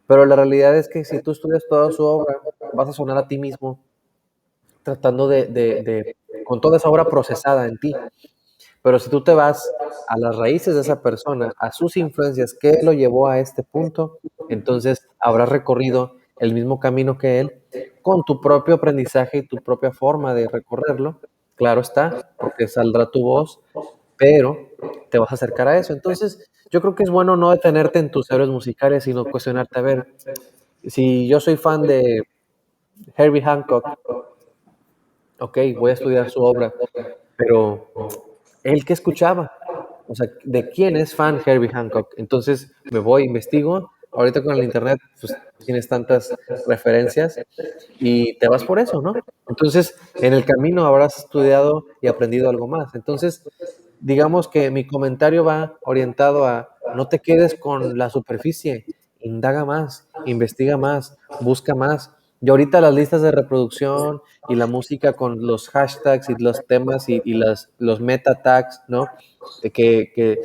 pero la realidad es que si tú estudias toda su obra, vas a sonar a ti mismo tratando con toda esa obra procesada en ti. Pero si tú te vas a las raíces de esa persona, a sus influencias, qué lo llevó a este punto, entonces habrás recorrido el mismo camino que él, con tu propio aprendizaje y tu propia forma de recorrerlo. Claro está, porque saldrá tu voz, pero te vas a acercar a eso. Entonces, yo creo que es bueno no detenerte en tus héroes musicales, sino cuestionarte, a ver, si yo soy fan de Herbie Hancock, ok, voy a estudiar su obra, pero ¿él qué escuchaba? O sea, ¿de quién es fan Herbie Hancock? Entonces me voy, investigo. Ahorita con el internet, pues tienes tantas referencias y te vas por eso, ¿no? Entonces, en el camino habrás estudiado y aprendido algo más. Entonces, digamos que mi comentario va orientado a no te quedes con la superficie, indaga más, investiga más, busca más. Y ahorita las listas de reproducción y la música con los hashtags y los temas y los meta tags, ¿no? Que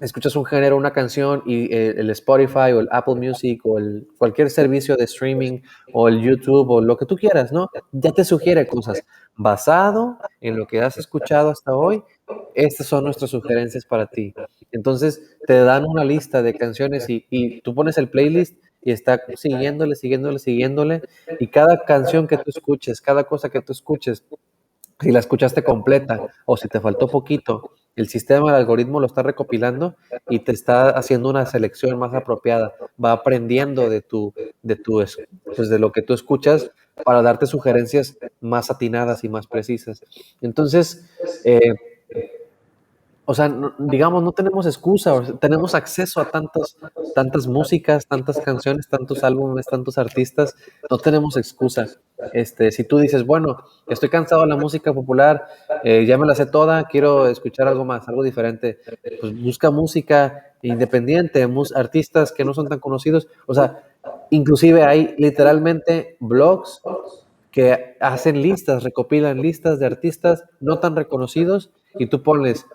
escuchas un género, una canción y el Spotify o el Apple Music o cualquier servicio de streaming o el YouTube o lo que tú quieras, ¿no? Ya te sugiere cosas. Basado en lo que has escuchado hasta hoy, estas son nuestras sugerencias para ti. Entonces te dan una lista de canciones y tú pones el playlist y está siguiéndole, siguiéndole, siguiéndole. Y cada canción que tú escuches, cada cosa que tú escuches, si la escuchaste completa o si te faltó poquito, el sistema, el algoritmo lo está recopilando y te está haciendo una selección más apropiada. Va aprendiendo pues de lo que tú escuchas para darte sugerencias más atinadas y más precisas. Entonces, o sea, digamos, no tenemos excusa, o sea, tenemos acceso a tantas músicas, tantas canciones, tantos álbumes, tantos artistas, no tenemos excusa. Si tú dices, bueno, estoy cansado de la música popular, ya me la sé toda, quiero escuchar algo más, algo diferente, pues busca música independiente, artistas que no son tan conocidos, o sea, inclusive hay literalmente blogs que hacen listas, recopilan listas de artistas no tan reconocidos y tú pones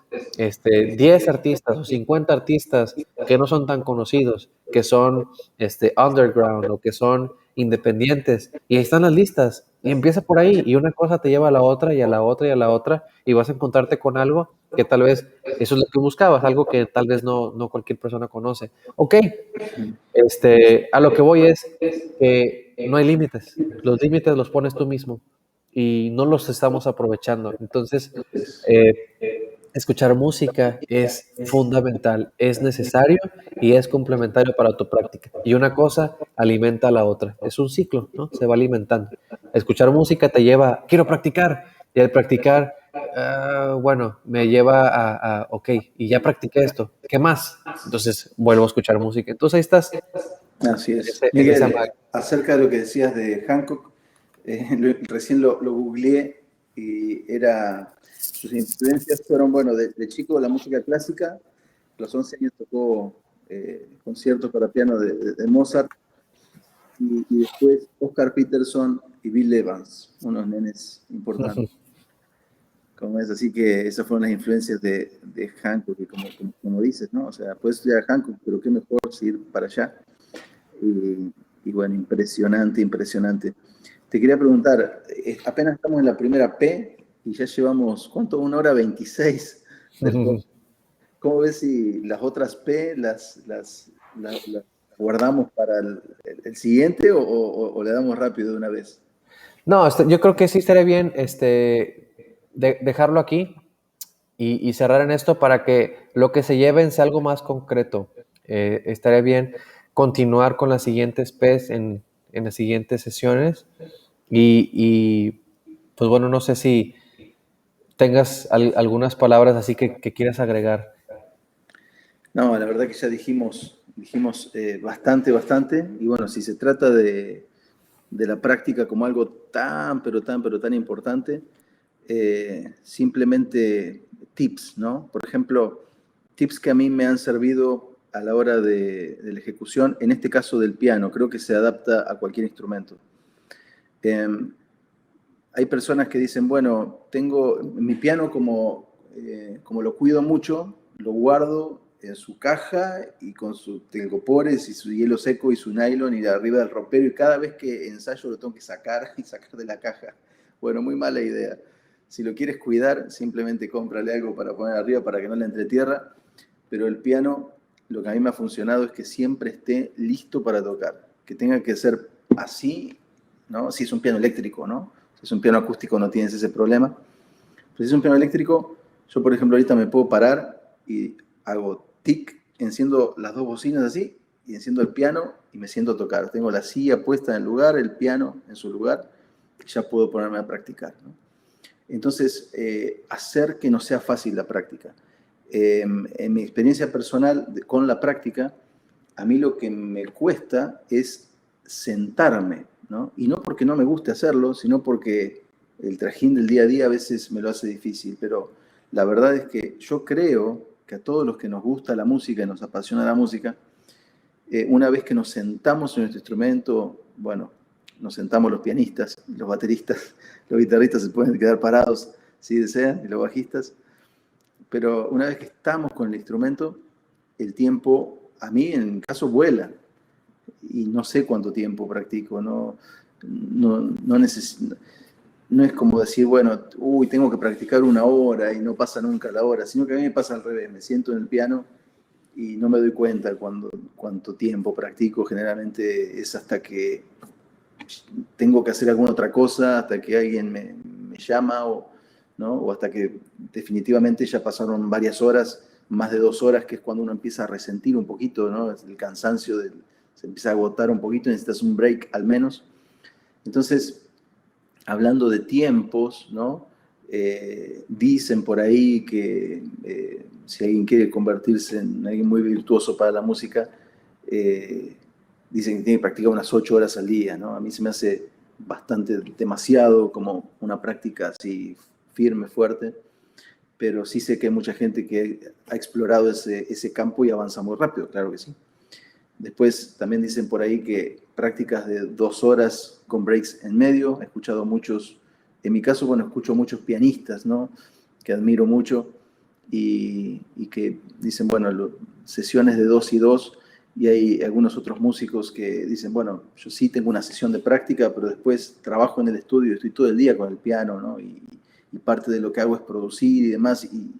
10 artistas o 50 artistas que no son tan conocidos, que son underground o que son independientes y ahí están las listas y empieza por ahí y una cosa te lleva a la otra y a la otra y a la otra y vas a encontrarte con algo que tal vez eso es lo que buscabas, algo que tal vez no cualquier persona conoce. Ok, a lo que voy es que no hay límites, los límites los pones tú mismo y no los estamos aprovechando. Entonces, escuchar música es fundamental, es necesario y es complementario para tu práctica. Y una cosa alimenta a la otra. Es un ciclo, ¿no? Se va alimentando. Escuchar música te lleva, quiero practicar. Y al practicar, bueno, me lleva ok, y ya practiqué esto. ¿Qué más? Entonces vuelvo a escuchar música. Entonces ahí estás Así en, es. en esa Miguel, acerca de lo que decías de Hancock, recién lo googleé y sus influencias fueron, bueno, de chico la música clásica, a los 11 años tocó conciertos para piano de Mozart, y después Oscar Peterson y Bill Evans, unos nenes importantes. Como es, así que esas fueron las influencias de Hancock, y como dices, ¿no? O sea, puedes estudiar Hancock, pero qué mejor si ir para allá. Y bueno, impresionante, impresionante. Te quería preguntar, apenas estamos en la primera P y ya llevamos, ¿cuánto? 1 hora 26 del podcast. ¿Cómo ves si las otras P las guardamos para el siguiente o le damos rápido de una vez? No, yo creo que sí estaría bien dejarlo aquí y cerrar en esto para que lo que se lleven sea algo más concreto. Estaría bien continuar con las siguientes P's en las siguientes sesiones y, pues bueno, no sé si tengas algunas palabras así que quieras agregar. No, la verdad que ya dijimos bastante, bastante. Y bueno, si se trata de la práctica como algo pero tan importante, simplemente tips, ¿no? Por ejemplo, tips que a mí me han servido a la hora de la ejecución, en este caso del piano, creo que se adapta a cualquier instrumento. Hay personas que dicen, bueno, tengo mi piano como lo cuido mucho, lo guardo en su caja y con sus telgopores y su hielo seco y su nylon y de arriba del ropero, y cada vez que ensayo lo tengo que sacar y sacar de la caja. Bueno, muy mala idea. Si lo quieres cuidar, simplemente cómprale algo para poner arriba para que no le entre tierra, pero el piano, lo que a mí me ha funcionado es que siempre esté listo para tocar, que tenga que ser así, ¿no? Si es un piano eléctrico, ¿no? Si es un piano acústico no tienes ese problema. Pero si es un piano eléctrico, yo por ejemplo ahorita me puedo parar y hago tic, enciendo las dos bocinas así y enciendo el piano y me siento a tocar. Tengo la silla puesta en el lugar, el piano en su lugar, y ya puedo ponerme a practicar, ¿no? Entonces, hacer que no sea fácil la práctica. En mi experiencia personal con la práctica, a mí lo que me cuesta es sentarme, ¿no? Y no porque no me guste hacerlo, sino porque el trajín del día a día a veces me lo hace difícil. Pero la verdad es que yo creo que a todos los que nos gusta la música y nos apasiona la música, una vez que nos sentamos en nuestro instrumento, bueno, nos sentamos los pianistas, los bateristas, los guitarristas se pueden quedar parados si desean, y los bajistas, pero una vez que estamos con el instrumento, el tiempo, a mí en mi caso, vuela. Y no sé cuánto tiempo practico, no es como decir, bueno, uy, tengo que practicar 1 hora y no pasa nunca la hora, sino que a mí me pasa al revés, me siento en el piano y no me doy cuenta cuánto tiempo practico. Generalmente es hasta que tengo que hacer alguna otra cosa, hasta que alguien me llama, ¿no? O hasta que definitivamente ya pasaron varias horas, más de 2 horas, que es cuando uno empieza a resentir un poquito, ¿no? El cansancio se empieza a agotar un poquito, necesitas un break al menos. Entonces, hablando de tiempos, ¿no? Dicen por ahí que si alguien quiere convertirse en alguien muy virtuoso para la música, dicen que tiene que practicar unas 8 horas al día, ¿no? A mí se me hace demasiado como una práctica así firme, fuerte, pero sí sé que hay mucha gente que ha explorado ese campo y avanza muy rápido, claro que sí. Después también dicen por ahí que prácticas de 2 horas con breaks en medio. He escuchado muchos, en mi caso, bueno, escucho muchos pianistas, ¿no? Que admiro mucho y que dicen, bueno, sesiones de 2 y 2, y hay algunos otros músicos que dicen, bueno, yo sí tengo una sesión de práctica, pero después trabajo en el estudio, estoy todo el día con el piano, ¿no? Y parte de lo que hago es producir y demás, y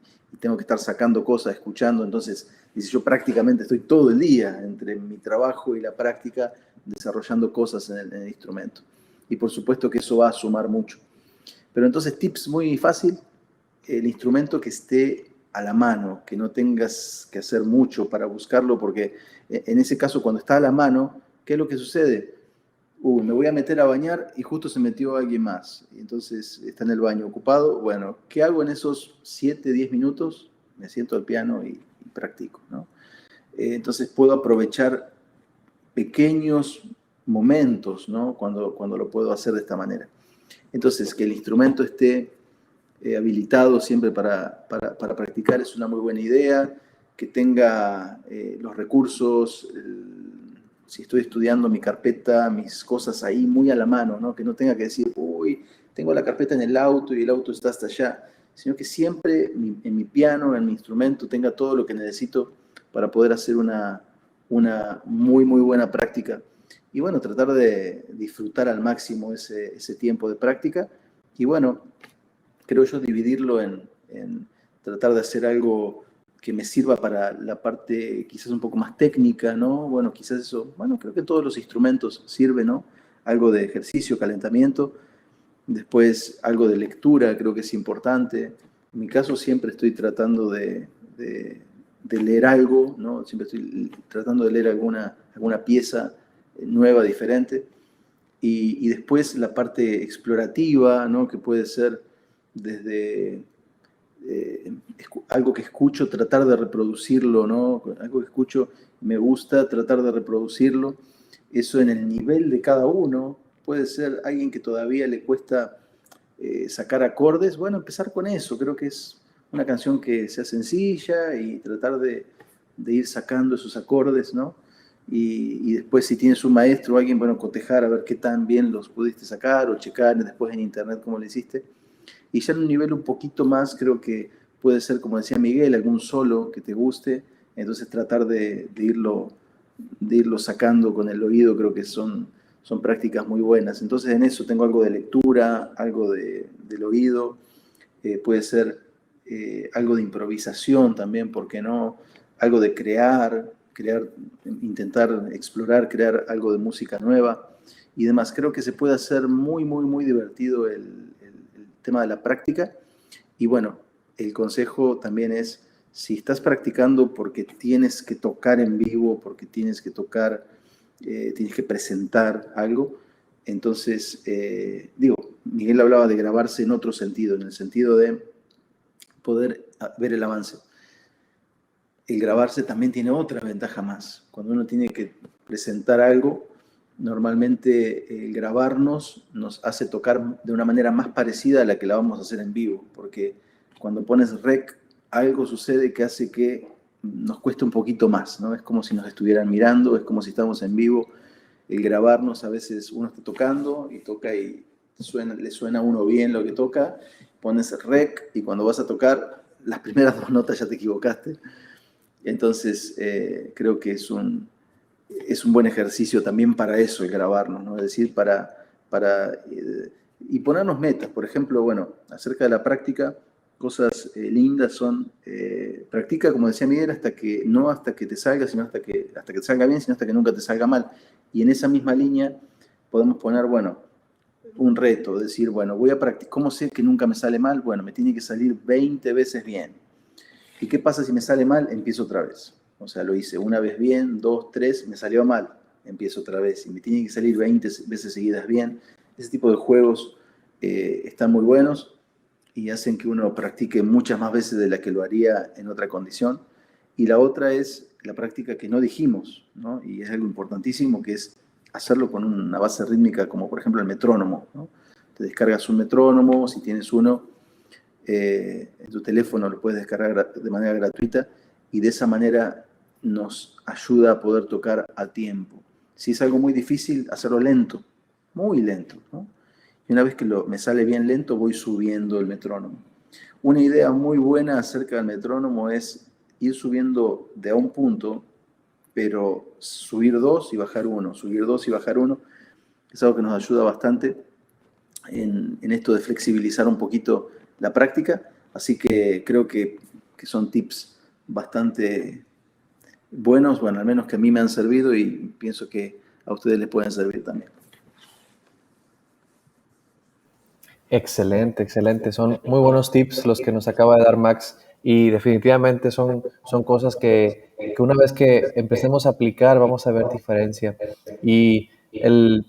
tengo que estar sacando cosas, escuchando. Entonces, dice, yo prácticamente estoy todo el día entre mi trabajo y la práctica desarrollando cosas en el instrumento. Y por supuesto que eso va a sumar mucho. Pero entonces, tips muy fácil, el instrumento que esté a la mano, que no tengas que hacer mucho para buscarlo, porque en ese caso, cuando está a la mano, ¿qué es lo que sucede? Me voy a meter a bañar y justo se metió alguien más. Y entonces está en el baño ocupado. Bueno, ¿qué hago en esos 7, 10 minutos? Me siento al piano y practico, ¿no? Entonces puedo aprovechar pequeños momentos, ¿no? Cuando lo puedo hacer de esta manera. Entonces, que el instrumento esté habilitado siempre para practicar es una muy buena idea, que tenga los recursos, si estoy estudiando mi carpeta, mis cosas ahí muy a la mano, ¿no? Que no tenga que decir, uy, tengo la carpeta en el auto y el auto está hasta allá, sino que siempre en mi piano, en mi instrumento, tenga todo lo que necesito para poder hacer una muy, muy buena práctica. Y bueno, tratar de disfrutar al máximo ese tiempo de práctica. Y bueno, creo yo dividirlo en tratar de hacer algo que me sirva para la parte quizás un poco más técnica, ¿no? Bueno, quizás eso, bueno, creo que todos los instrumentos sirven, ¿no? Algo de ejercicio, calentamiento, después algo de lectura, creo que es importante. En mi caso siempre estoy tratando de leer algo, ¿no? Siempre estoy tratando de leer alguna pieza nueva, diferente. Y después la parte explorativa, ¿no? Que puede ser desde algo que escucho, tratar de reproducirlo, ¿no? Algo que escucho, me gusta tratar de reproducirlo. Eso en el nivel de cada uno. Puede ser alguien que todavía le cuesta sacar acordes. Bueno, empezar con eso. Creo que es una canción que sea sencilla y tratar de ir sacando esos acordes, ¿no? Y después si tienes un maestro o alguien, bueno, cotejar a ver qué tan bien los pudiste sacar o checar después en internet cómo lo hiciste. Y ya en un nivel un poquito más, creo que puede ser, como decía Miguel, algún solo que te guste, entonces tratar de irlo sacando con el oído, creo que son prácticas muy buenas. Entonces en eso tengo algo de lectura, algo del oído, puede ser algo de improvisación también, ¿por qué no? Algo de crear, intentar explorar, crear algo de música nueva y demás. Creo que se puede hacer muy, muy, muy divertido el tema de la práctica. Y bueno, el consejo también es, si estás practicando porque tienes que tocar en vivo, porque tienes que tocar, tienes que presentar algo, entonces, Miguel hablaba de grabarse en otro sentido, en el sentido de poder ver el avance. El grabarse también tiene otra ventaja más. Cuando uno tiene que presentar algo, normalmente el grabarnos nos hace tocar de una manera más parecida a la que la vamos a hacer en vivo, porque cuando pones rec, algo sucede que hace que nos cueste un poquito más, ¿no? Es como si nos estuvieran mirando, es como si estamos en vivo. El grabarnos, a veces uno está tocando y toca y le suena a uno bien lo que toca, pones rec y cuando vas a tocar, las primeras 2 notas ya te equivocaste. Entonces, creo que es un buen ejercicio también para eso, el grabarnos, ¿no? Es decir, y ponernos metas. Por ejemplo, bueno, acerca de la práctica, cosas lindas son, practica, como decía Miguel, no hasta que te salga, sino hasta que te salga bien, sino hasta que nunca te salga mal. Y en esa misma línea podemos poner, bueno, un reto, decir, bueno, voy a practicar, ¿cómo sé que nunca me sale mal? Bueno, me tiene que salir 20 veces bien. ¿Y qué pasa si me sale mal? Empiezo otra vez. O sea, lo hice una vez bien, 2, 3, me salió mal, empiezo otra vez. Y me tiene que salir 20 veces seguidas bien. Ese tipo de juegos están muy buenos y hacen que uno practique muchas más veces de la que lo haría en otra condición. Y la otra es la práctica que no dijimos, ¿no? Y es algo importantísimo, que es hacerlo con una base rítmica, como por ejemplo el metrónomo, ¿no? Te descargas un metrónomo, si tienes uno, en tu teléfono lo puedes descargar de manera gratuita y de esa manera nos ayuda a poder tocar a tiempo. Si es algo muy difícil, hacerlo lento, muy lento, ¿no? Y una vez que me sale bien lento, voy subiendo el metrónomo. Una idea muy buena acerca del metrónomo es ir subiendo de a un punto, pero subir 2 y bajar 1, subir 2 y bajar 1. Es algo que nos ayuda bastante en esto de flexibilizar un poquito la práctica, así que creo que que son tips bastante buenos, bueno, al menos que a mí me han servido y pienso que a ustedes les pueden servir también. Excelente, excelente. Son muy buenos tips los que nos acaba de dar Max y definitivamente son cosas que una vez que empecemos a aplicar vamos a ver diferencia. Y el,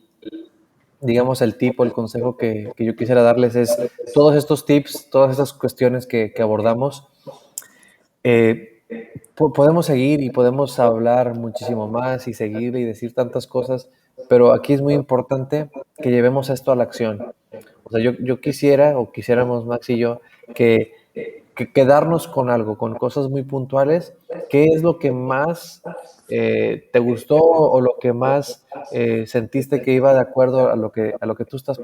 digamos, el tip o el consejo que yo quisiera darles es todos estos tips, todas estas cuestiones que abordamos, eh, podemos seguir y podemos hablar muchísimo más y seguir y decir tantas cosas, pero aquí es muy importante que llevemos esto a la acción. O sea, yo quisiera, o quisiéramos Max y yo, que quedarnos con algo, con cosas muy puntuales. ¿Qué es lo que más te gustó o lo que más sentiste que iba de acuerdo a lo que tú estás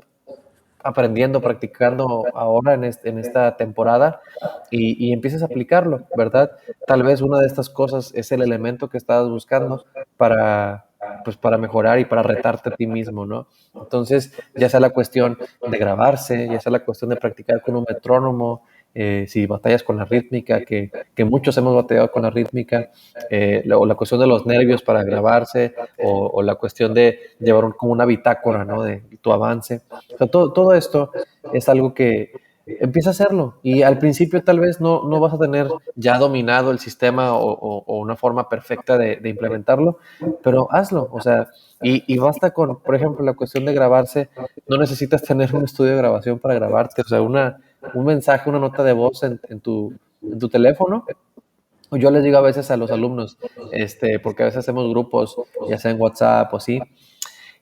aprendiendo, practicando ahora en esta temporada y empieces a aplicarlo, ¿verdad? Tal vez una de estas cosas es el elemento que estabas buscando para, pues, para mejorar y para retarte a ti mismo, ¿no? Entonces, ya sea la cuestión de grabarse, ya sea la cuestión de practicar con un metrónomo, si batallas con la rítmica, que muchos hemos batallado con la rítmica, o la cuestión de los nervios para grabarse, o la cuestión de llevar como una bitácora, ¿no? De tu avance. O sea, todo esto es algo que empieza a hacerlo y al principio tal vez no vas a tener ya dominado el sistema o una forma perfecta de implementarlo, pero hazlo, o sea, y basta con, por ejemplo, la cuestión de grabarse, no necesitas tener un estudio de grabación para grabarte, o sea, un mensaje, una nota de voz en tu teléfono. Yo les digo a veces a los alumnos, porque a veces hacemos grupos, ya sea en WhatsApp o así,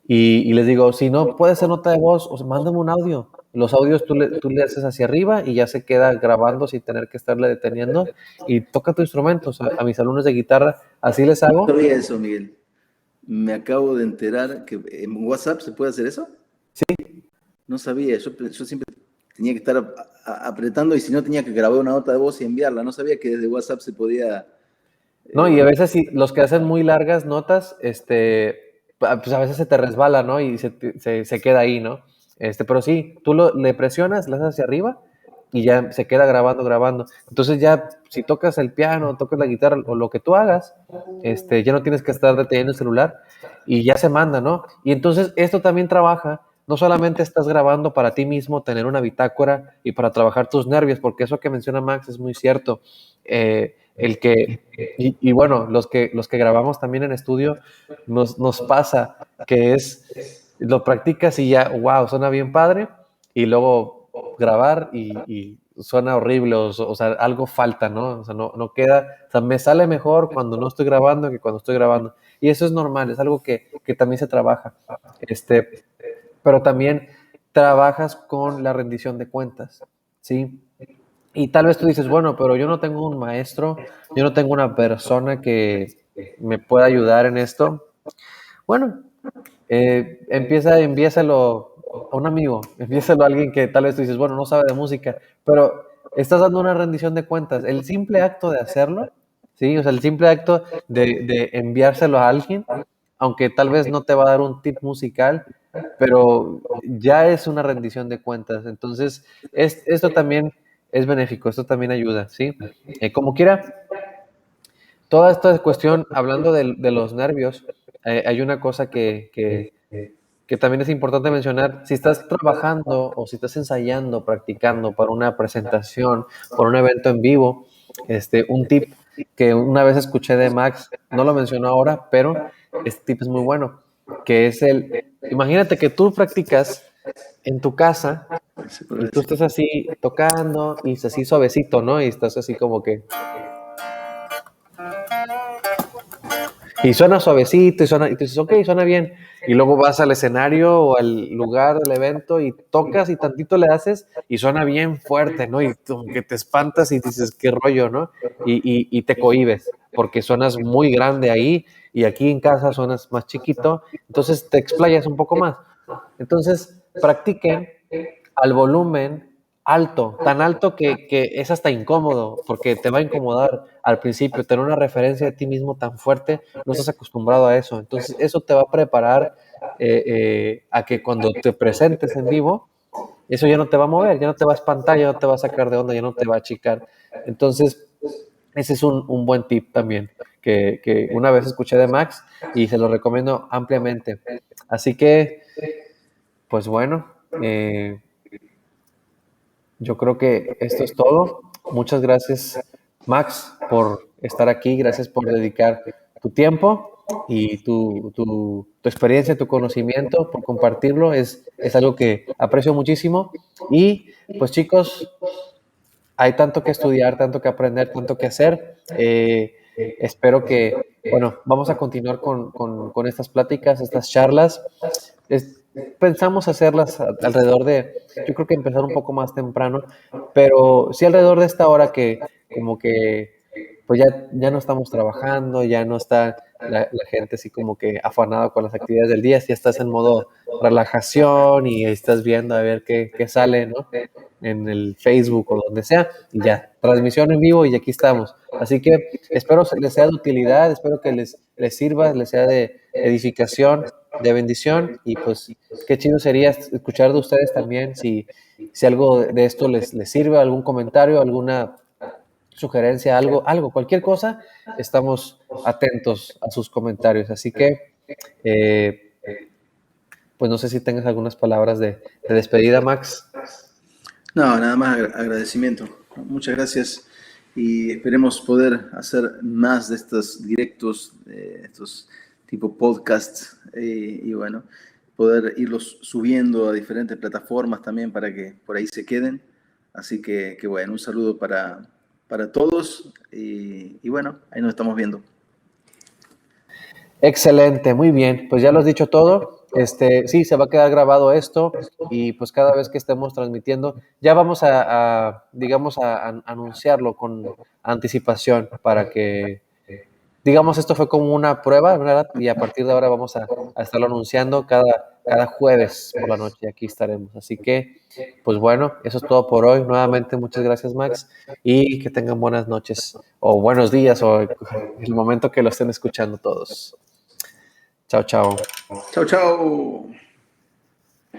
y les digo, si no puede ser nota de voz, o sea, mándame un audio. Los audios tú le haces hacia arriba y ya se queda grabando sin tener que estarle deteniendo y toca tu instrumento. O sea, a mis alumnos de guitarra así les No hago. sabía eso, Miguel. Me acabo de enterar que en WhatsApp se puede hacer eso. Sí, No sabía, yo siempre tenía que estar apretando y si no tenía que grabar una nota de voz y enviarla. No sabía que desde WhatsApp se podía... no, y a veces sí, los que hacen muy largas notas, pues a veces se te resbala, ¿no? Y se queda ahí, ¿no? Pero sí, le presionas, le haces hacia arriba y ya se queda grabando. Entonces ya, si tocas el piano, tocas la guitarra o lo que tú hagas, ya no tienes que estar deteniendo el celular y ya se manda, ¿no? Y entonces esto también trabaja, no solamente estás grabando para ti mismo, tener una bitácora y para trabajar tus nervios, porque eso que menciona Max es muy cierto. El que y bueno, los que grabamos también en estudio, nos pasa que lo practicas y ya, wow, suena bien padre, y luego grabar y suena horrible, o sea, algo falta, ¿no? O sea, no queda, o sea, me sale mejor cuando no estoy grabando que cuando estoy grabando. Y eso es normal, es algo que también se trabaja. Pero también trabajas con la rendición de cuentas, ¿sí? Y tal vez tú dices, bueno, pero yo no tengo un maestro, yo no tengo una persona que me pueda ayudar en esto. Bueno, envíaselo a un amigo, envíaselo a alguien que tal vez tú dices, bueno, no sabe de música, pero estás dando una rendición de cuentas. El simple acto de hacerlo, ¿sí? O sea, el simple acto de enviárselo a alguien, aunque tal vez no te va a dar un tip musical, pero ya es una rendición de cuentas. Entonces, esto también es benéfico, esto también ayuda, ¿sí? Como quiera, toda esta cuestión, hablando de los nervios, hay una cosa que también es importante mencionar. Si estás trabajando o si estás ensayando, practicando para una presentación, para un evento en vivo, un tip que una vez escuché de Max, no lo mencionó ahora, pero este tip es muy bueno, que es imagínate que tú practicas en tu casa Se puede y tú decir. estás así tocando y es así suavecito, ¿no? Y estás así como que... Y suena suavecito y tú dices, ok, suena bien. Y luego vas al escenario o al lugar del evento y tocas y tantito le haces y suena bien fuerte, ¿no? Y como que te espantas y dices, qué rollo, ¿no? Y te cohibes porque suenas muy grande ahí y aquí en casa suenas más chiquito, entonces te explayas un poco más. Entonces, practiquen al volumen alto, tan alto que es hasta incómodo, porque te va a incomodar al principio, tener una referencia de ti mismo tan fuerte, no estás acostumbrado a eso. Entonces, eso te va a preparar a que cuando te presentes en vivo, eso ya no te va a mover, ya no te va a espantar, ya no te va a sacar de onda, ya no te va a achicar. Entonces, ese es un buen tip también, que una vez escuché de Max y se lo recomiendo ampliamente. Así que, pues bueno, yo creo que esto es todo. Muchas gracias, Max, por estar aquí. Gracias por dedicar tu tiempo y tu experiencia, tu conocimiento, por compartirlo. Es algo que aprecio muchísimo. Y pues chicos, hay tanto que estudiar, tanto que aprender, tanto que hacer. Espero que, bueno, vamos a continuar con estas pláticas, estas charlas. Es- Pensamos hacerlas alrededor de, yo creo que empezar un poco más temprano, pero sí alrededor de esta hora que como que pues ya no estamos trabajando, ya no está la gente así como que afanada con las actividades del día, si estás en modo relajación y estás viendo a ver qué sale, ¿no? En el Facebook o donde sea, y ya, transmisión en vivo y aquí estamos. Así que espero les sea de utilidad, espero que les sirva, les sea de edificación, de bendición, y pues qué chido sería escuchar de ustedes también si algo de esto les sirve, algún comentario, alguna sugerencia, cualquier cosa, estamos atentos a sus comentarios. Así que, eh, pues no sé si tengas algunas palabras de despedida, Max. No, nada más agradecimiento. Muchas gracias y esperemos poder hacer más de estos directos, estos tipo podcasts y bueno, poder irlos subiendo a diferentes plataformas también para que por ahí se queden. Así que bueno, un saludo para todos y bueno, ahí nos estamos viendo. Excelente, muy bien. Pues ya lo has dicho todo. Sí, se va a quedar grabado esto y pues cada vez que estemos transmitiendo, ya vamos digamos, a anunciarlo con anticipación para que, digamos, esto fue como una prueba, ¿verdad? Y a partir de ahora vamos a estarlo anunciando cada jueves por la noche. Aquí estaremos. Así que, pues bueno, eso es todo por hoy. Nuevamente, muchas gracias, Max, y que tengan buenas noches o buenos días o el momento que lo estén escuchando todos. Chao, chao. Chao, chao.